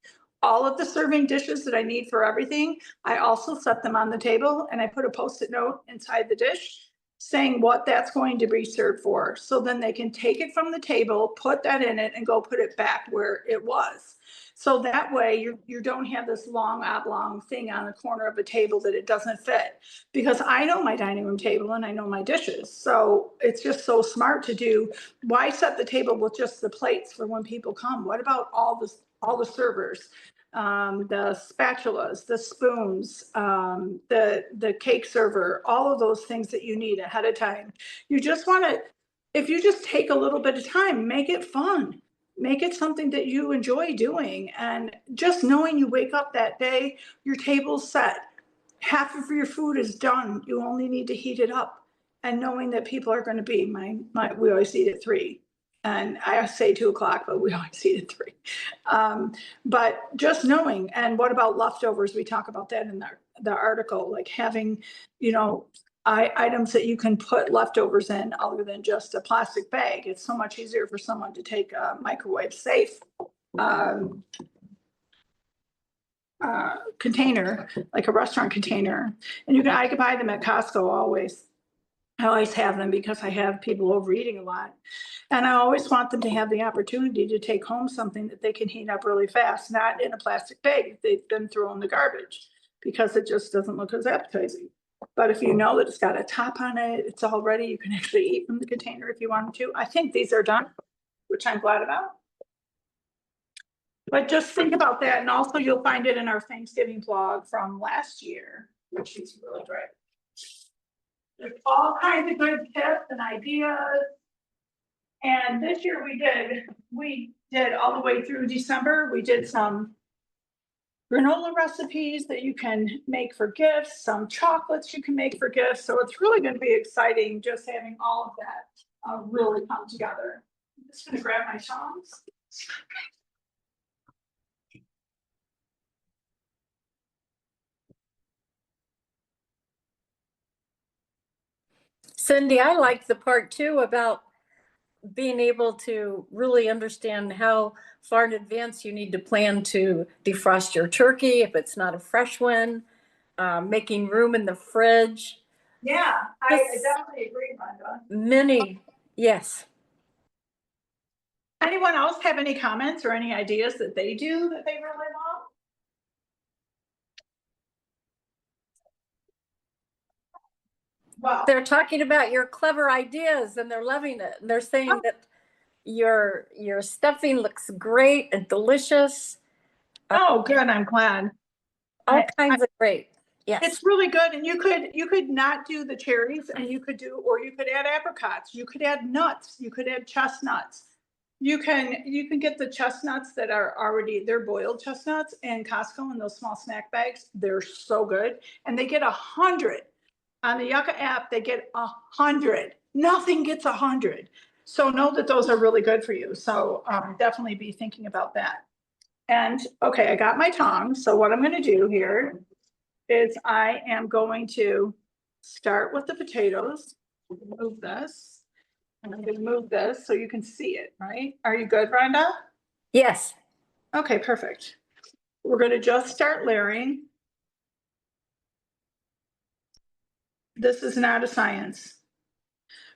All of the serving dishes that I need for everything, I also set them on the table and I put a Post-it note inside the dish saying what that's going to be served for. So then they can take it from the table, put that in it and go put it back where it was. So that way you don't have this long oblong thing on the corner of a table that it doesn't fit, because I know my dining room table and I know my dishes. So it's just so smart to do. Why set the table with just the plates for when people come? What about all the servers? The spatulas, the spoons, the cake server, all of those things that you need ahead of time. You just want to, if you just take a little bit of time, make it fun. Make it something that you enjoy doing. And just knowing you wake up that day, your table's set. Half of your food is done. You only need to heat it up. And knowing that people are going to be, we always eat at 3. And I say 2 o'clock, but we always eat at 3. But just knowing, and what about leftovers? We talk about that the article, like having, items that you can put leftovers in other than just a plastic bag. It's so much easier for someone to take a microwave safe container, like a restaurant container. And I could buy them at Costco always. I always have them because I have people overeating a lot. And I always want them to have the opportunity to take home something that they can heat up really fast, not in a plastic bag they've been thrown in the garbage, because it just doesn't look as appetizing. But if you know that it's got a top on it, it's all ready, you can actually eat from the container if you wanted to. I think these are done, which I'm glad about. But just think about that. And also you'll find it in our Thanksgiving blog from last year, which is really great. There's all kinds of good tips and ideas. And this year we did all the way through December. We did some granola recipes that you can make for gifts, some chocolates you can make for gifts. So it's really going to be exciting just having all of that really come together. I'm just going to grab my tongs. Cindy, I like the part too about being able to really understand how far in advance you need to plan to defrost your turkey if it's not a fresh one, making room in the fridge. Yeah, I definitely agree, Brenda. Yes. Anyone else have any comments or any ideas that they do that they really love? Well, They're talking about your clever ideas and they're loving it. They're saying that your stuffing looks great and delicious. oh, good. I'm glad. All kinds of great. Yes. It's really good. And you could not do the cherries, and you could add apricots, you could add nuts, you could add chestnuts. You can get the chestnuts that are already, they're boiled chestnuts in Costco in those small snack bags. They're so good. And they get 100 on the Yucca app. They get 100. Nothing gets 100. So know that those are really good for you. So definitely be thinking about that. And okay, I got my tongs. So what I'm going to do here is I am going to start with the potatoes. Move this. And I'm going to move this so you can see it, right? Are you good, Rhonda? Yes. Okay, perfect. We're going to just start layering. This is not a science.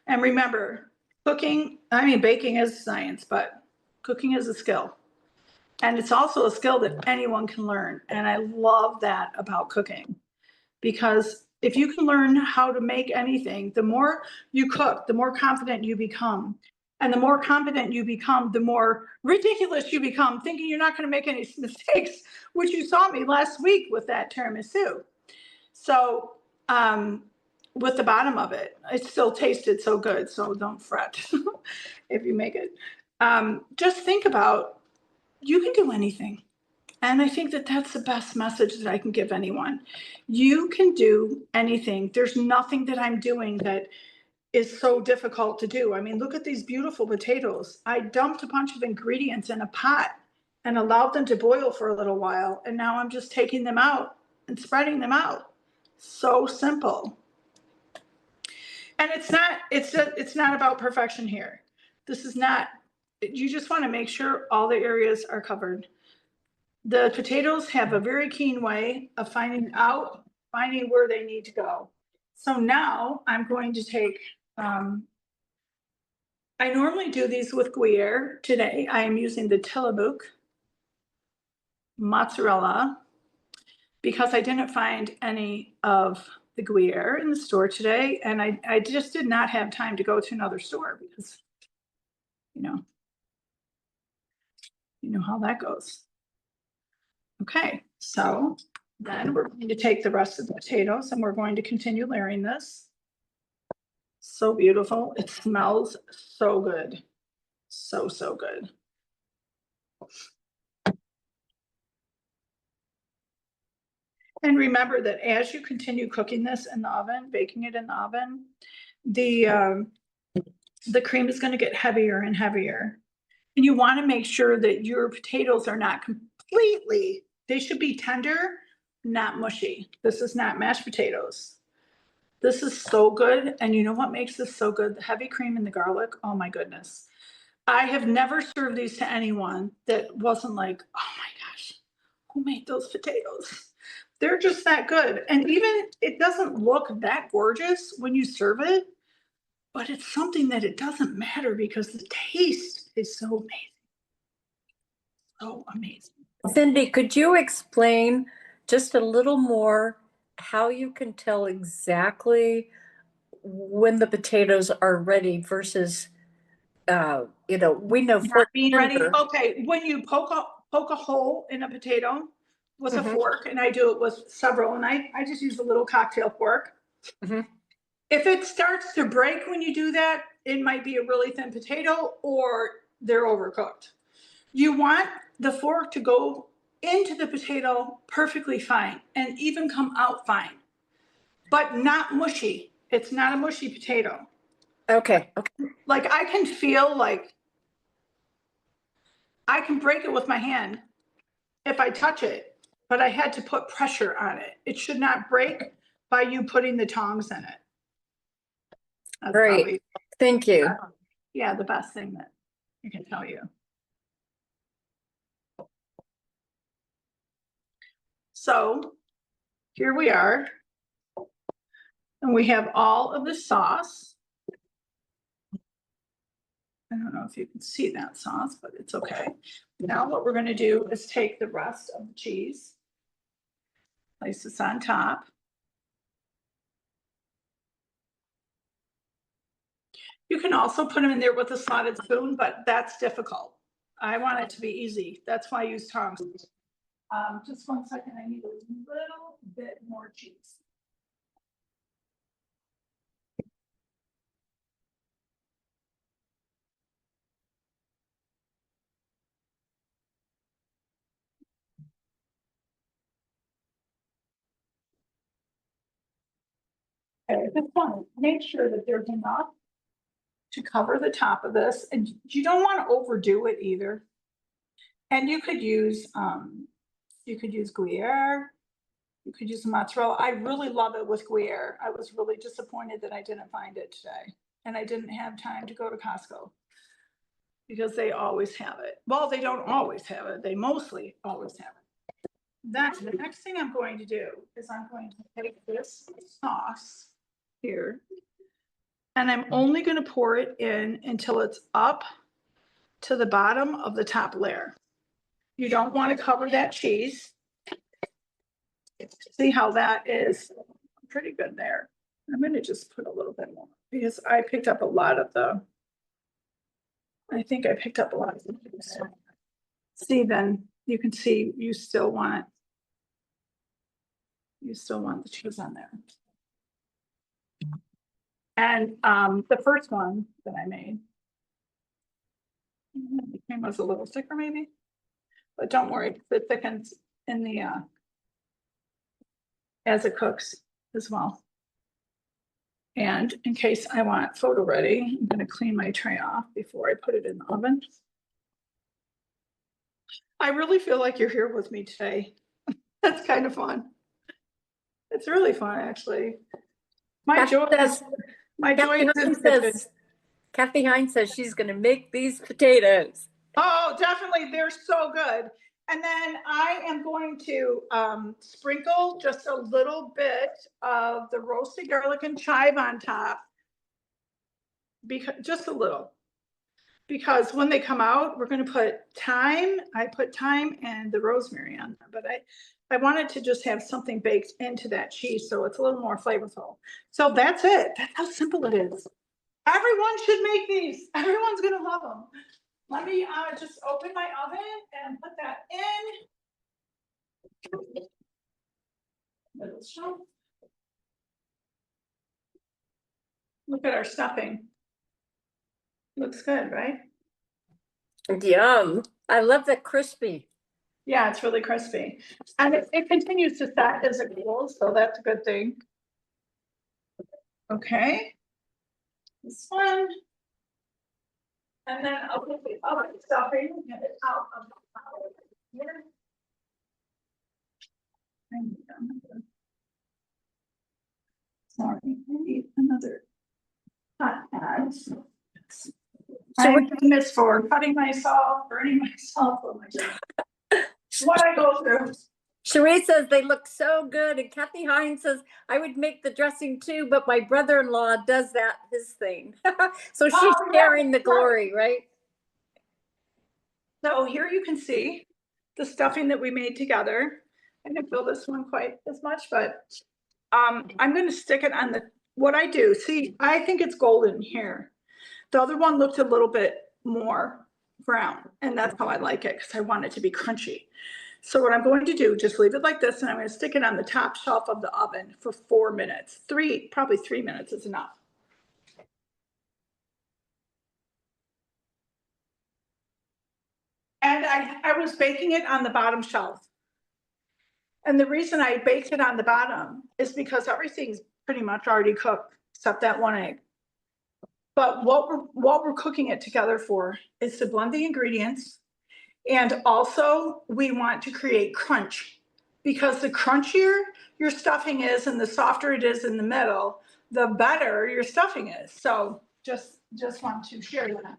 And remember, baking is a science, but cooking is a skill. And it's also a skill that anyone can learn. And I love that about cooking, because if you can learn how to make anything, the more you cook, the more confident you become. And the more confident you become, the more ridiculous you become, thinking you're not going to make any mistakes, which you saw me last week with that tiramisu. So with the bottom of it, it still tasted so good. So don't fret if you make it. Just think about, you can do anything. And I think that that's the best message that I can give anyone. You can do anything. There's nothing that I'm doing that is so difficult to do. I mean, look at these beautiful potatoes. I dumped a bunch of ingredients in a pot and allowed them to boil for a little while. And now I'm just taking them out and spreading them out. So simple. And it's not about perfection here. This is not, you just want to make sure all the areas are covered. The potatoes have a very keen way of finding where they need to go. So now I'm going to take, I normally do these with Gruyere. Today I am using the Tillamook mozzarella because I didn't find any of the Gruyere in the store today. And I just did not have time to go to another store because, you know how that goes. Okay, so then we're going to take the rest of the potatoes and we're going to continue layering this. So beautiful. It smells so good. So, so good. And remember that as you continue cooking this in the oven, baking it in the oven, the cream is going to get heavier and heavier. And you want to make sure that your potatoes are not completely, they should be tender, not mushy. This is not mashed potatoes. This is so good. And you know what makes this so good? The heavy cream and the garlic. Oh my goodness. I have never served these to anyone that wasn't like, oh my gosh, who made those potatoes? They're just that good. And even it doesn't look that gorgeous when you serve it, but it's something that it doesn't matter because the taste is so amazing. So amazing. Cindy, could you explain just a little more how you can tell exactly when the potatoes are ready versus, we know Not for being ready. tender. Okay, when you poke a hole in a potato with a Mhm. fork, and I do it with several, and I just use a little cocktail fork. Mhm. If it starts to break when you do that, it might be a really thin potato or they're overcooked. You want the fork to go into the potato perfectly fine and even come out fine, but not mushy. It's not a mushy potato. Okay. Like I can feel like I can break it with my hand if I touch it, but I had to put pressure on it. It should not break by you putting the tongs in it. That's Great. probably, Thank you. yeah, the best thing that I can tell you. So here we are. And we have all of the sauce. I don't know if you can see that sauce, but it's okay. Now what we're going to do is take the rest of the cheese, place this on top. You can also put them in there with a slotted spoon, but that's difficult. I want it to be easy. That's why I use tongs. Just 1 second, I need a little bit more cheese. Okay, just want to make sure that there's enough to cover the top of this, and you don't want to overdo it either. And you could use Gruyere, you could use mozzarella. I really love it with Gruyere. I was really disappointed that I didn't find it today. And I didn't have time to go to Costco because they always have it. Well, they don't always have it. They mostly always have it. That's the next thing I'm going to do is I'm going to take this sauce here and I'm only going to pour it in until it's up to the bottom of the top layer. You don't want to cover that cheese. See how that is pretty good there. I'm going to just put a little bit more because I picked up a lot of I think I picked up a lot of the juice. See, then you can see you still want the cheese on there. And the first one that I made, the cream was a little thicker maybe, but don't worry, it thickens in the as it cooks as well. And in case I want photo ready, I'm going to clean my tray off before I put it in the oven. I really feel like you're here with me today. That's kind of fun. It's really fun, actually. My joy is in the kitchen. Kathy Hines says she's going to make these potatoes. Oh, definitely. They're so good. And then I am going to sprinkle just a little bit of the roasted garlic and chive on top. Because just a little. Because when they come out, we're going to put thyme. I put thyme and the rosemary on there, but I wanted to just have something baked into that cheese so it's a little more flavorful. So that's it. That's how simple it is. Everyone should make these. Everyone's going to love them. Let me just open my oven and put that in. Little shelf. Look at our stuffing. Looks good, right? Yum. I love that crispy. Yeah, it's really crispy. And it continues to set as it cools, so that's a good thing. Okay. This one. And then I'll put the other stuffing, get it out of the here. Sorry, I need another hot pad. Should we- I'm famous for cutting myself, burning myself, oh my God. What I go through. Cherie says they look so good, and Kathy Hines says I would make the dressing too, but my brother-in-law does that his thing. So she's Oh, yeah, sharing the glory, right? So here you can see the stuffing that we made together. I didn't fill this one quite as much, but I'm gonna stick it on the, what I do, see, I think it's golden here. The other one looked a little bit more brown, and that's how I like it, because I want it to be crunchy. So what I'm going to do, just leave it like this, and I'm gonna stick it on the top shelf of the oven for 4 minutes. Probably 3 minutes is enough. And I was baking it on the bottom shelf. And the reason I baked it on the bottom is because everything's pretty much already cooked, except that one egg. But what we're cooking it together for is to blend the ingredients. And also we want to create crunch, because the crunchier your stuffing is and the softer it is in the middle, the better your stuffing is. So just want to share that.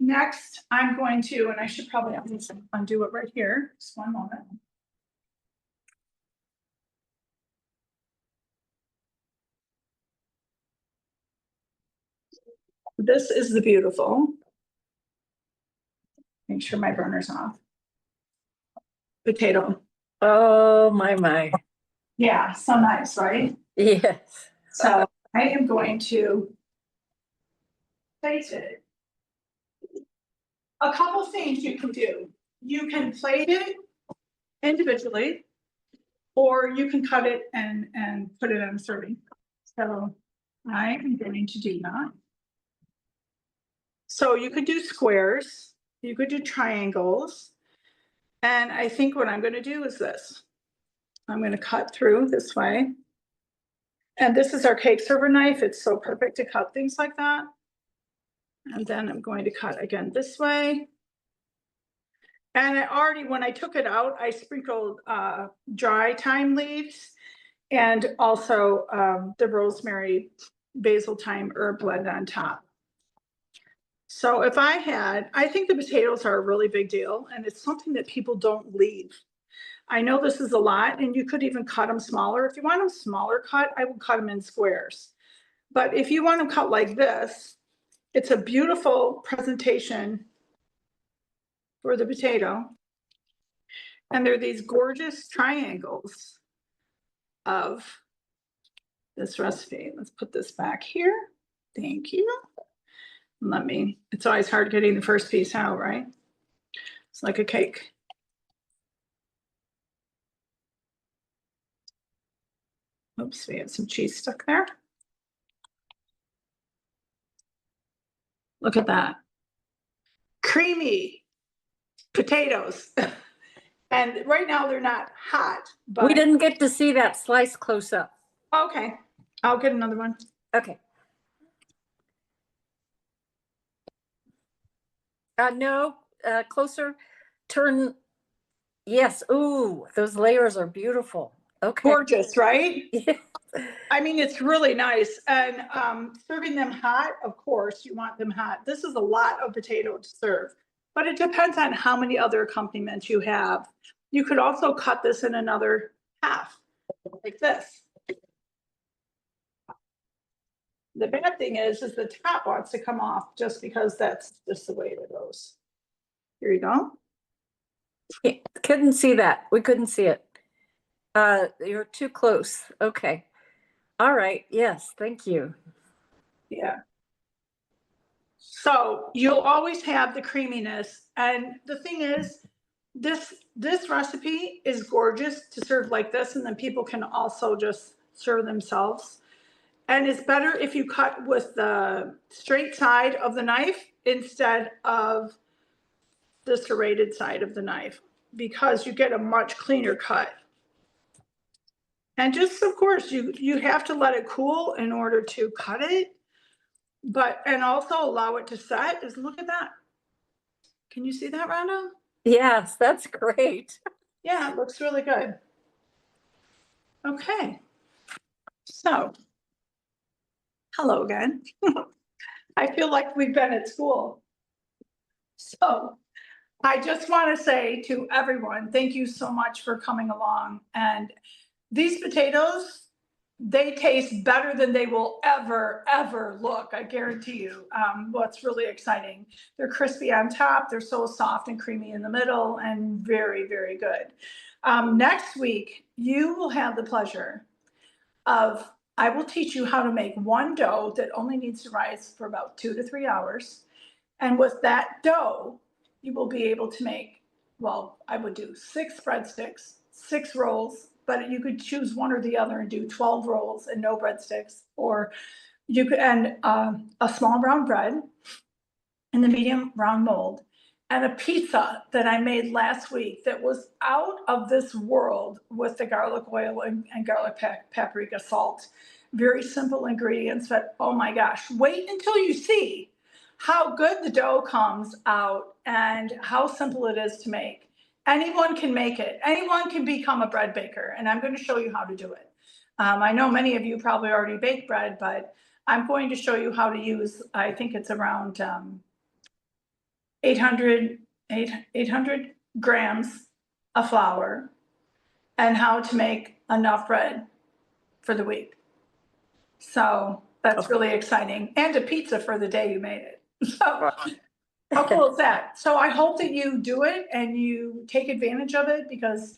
Next, I'm going to, and I should probably undo it right here, just one moment. This is the beautiful. Make sure my burner's off. Potato. Oh, my. Yeah, so nice, right? Yes. So I am going to place it. A couple things you can do. You can plate it individually, or you can cut it and put it on a serving. So I am going to do that. So you could do squares, you could do triangles. And I think what I'm going to do is this. I'm going to cut through this way. And this is our cake server knife. It's so perfect to cut things like that. And then I'm going to cut again this way. And I already, when I took it out, I sprinkled dry thyme leaves and also the rosemary basil thyme herb blend on top. So if I think the potatoes are a really big deal, and it's something that people don't leave. I know this is a lot, and you could even cut them smaller. If you want them smaller cut, I would cut them in squares. But if you want them cut like this, it's a beautiful presentation for the potato. And they're these gorgeous triangles of this recipe. Let's put this back here. Thank you. It's always hard getting the first piece out, right? It's like a cake. Oops, we have some cheese stuck there. Look at that. Creamy potatoes. And right now they're not hot, but. We didn't get to see that slice close up. Okay, I'll get another one. Okay. No, closer, turn. Yes. Ooh, those layers are beautiful. Okay. Gorgeous, right? Yeah. I mean, it's really nice. And serving them hot, of course, you want them hot. This is a lot of potato to serve, but it depends on how many other accompaniments you have. You could also cut this in another half, like this. The bad thing is the top wants to come off just because that's just the way it goes. Here you go. Couldn't see that. We couldn't see it. You're too close. Okay. All right. Yes. Thank you. Yeah. So you'll always have the creaminess. And the thing is, this recipe is gorgeous to serve like this, and then people can also just serve themselves. And it's better if you cut with the straight side of the knife instead of the serrated side of the knife, because you get a much cleaner cut. And just, of course, you have to let it cool in order to cut it, and also allow it to set. Look at that. Can you see that, Rhonda? Yes, that's great. Yeah, it looks really good. Okay. So, hello again. I feel like we've been at school. So, I just want to say to everyone, thank you so much for coming along. And these potatoes, they taste better than they will ever look. I guarantee you. What's really exciting, they're crispy on top. They're so soft and creamy in the middle and very good. Next week, you will have the pleasure of, I will teach you how to make one dough that only needs to rise for about 2 to 3 hours. And with that dough, you will be able to make, well, I would do 6 breadsticks, 6 rolls, but you could choose one or the other and do 12 rolls and no breadsticks, or you could, and a small brown bread in the medium round mold, and a pizza that I made last week that was out of this world with the garlic oil and garlic paprika salt. Very simple ingredients, but oh my gosh, wait until you see how good the dough comes out and how simple it is to make. Anyone can make it. Anyone can become a bread baker, and I'm going to show you how to do it. I know many of you probably already bake bread, but I'm going to show you how to use, I think it's around 800 grams of flour, and how to make enough bread for the week. So that's really exciting. And a pizza for the day you made it. So how cool is that? So I hope that you do it and you take advantage of it, because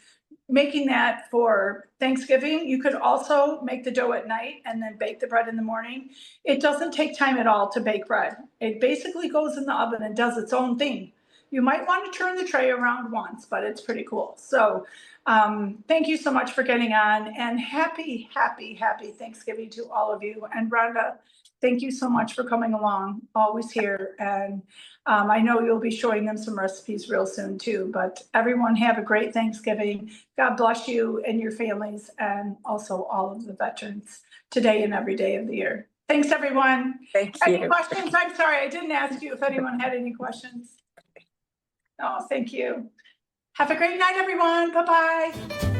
making that for Thanksgiving, you could also make the dough at night and then bake the bread in the morning. It doesn't take time at all to bake bread. It basically goes in the oven and does its own thing. You might want to turn the tray around once, but it's pretty cool. So thank you so much for getting on, and happy Thanksgiving to all of you. And Rhonda, thank you so much for coming along, always here. And I know you'll be showing them some recipes real soon too, but everyone have a great Thanksgiving. God bless you and your families, and also all of the veterans today and every day of the year. Thanks, everyone. Thank Any you. questions? I'm sorry, I didn't ask you if anyone had any questions. Oh, thank you. Have a great night, everyone. Bye-bye.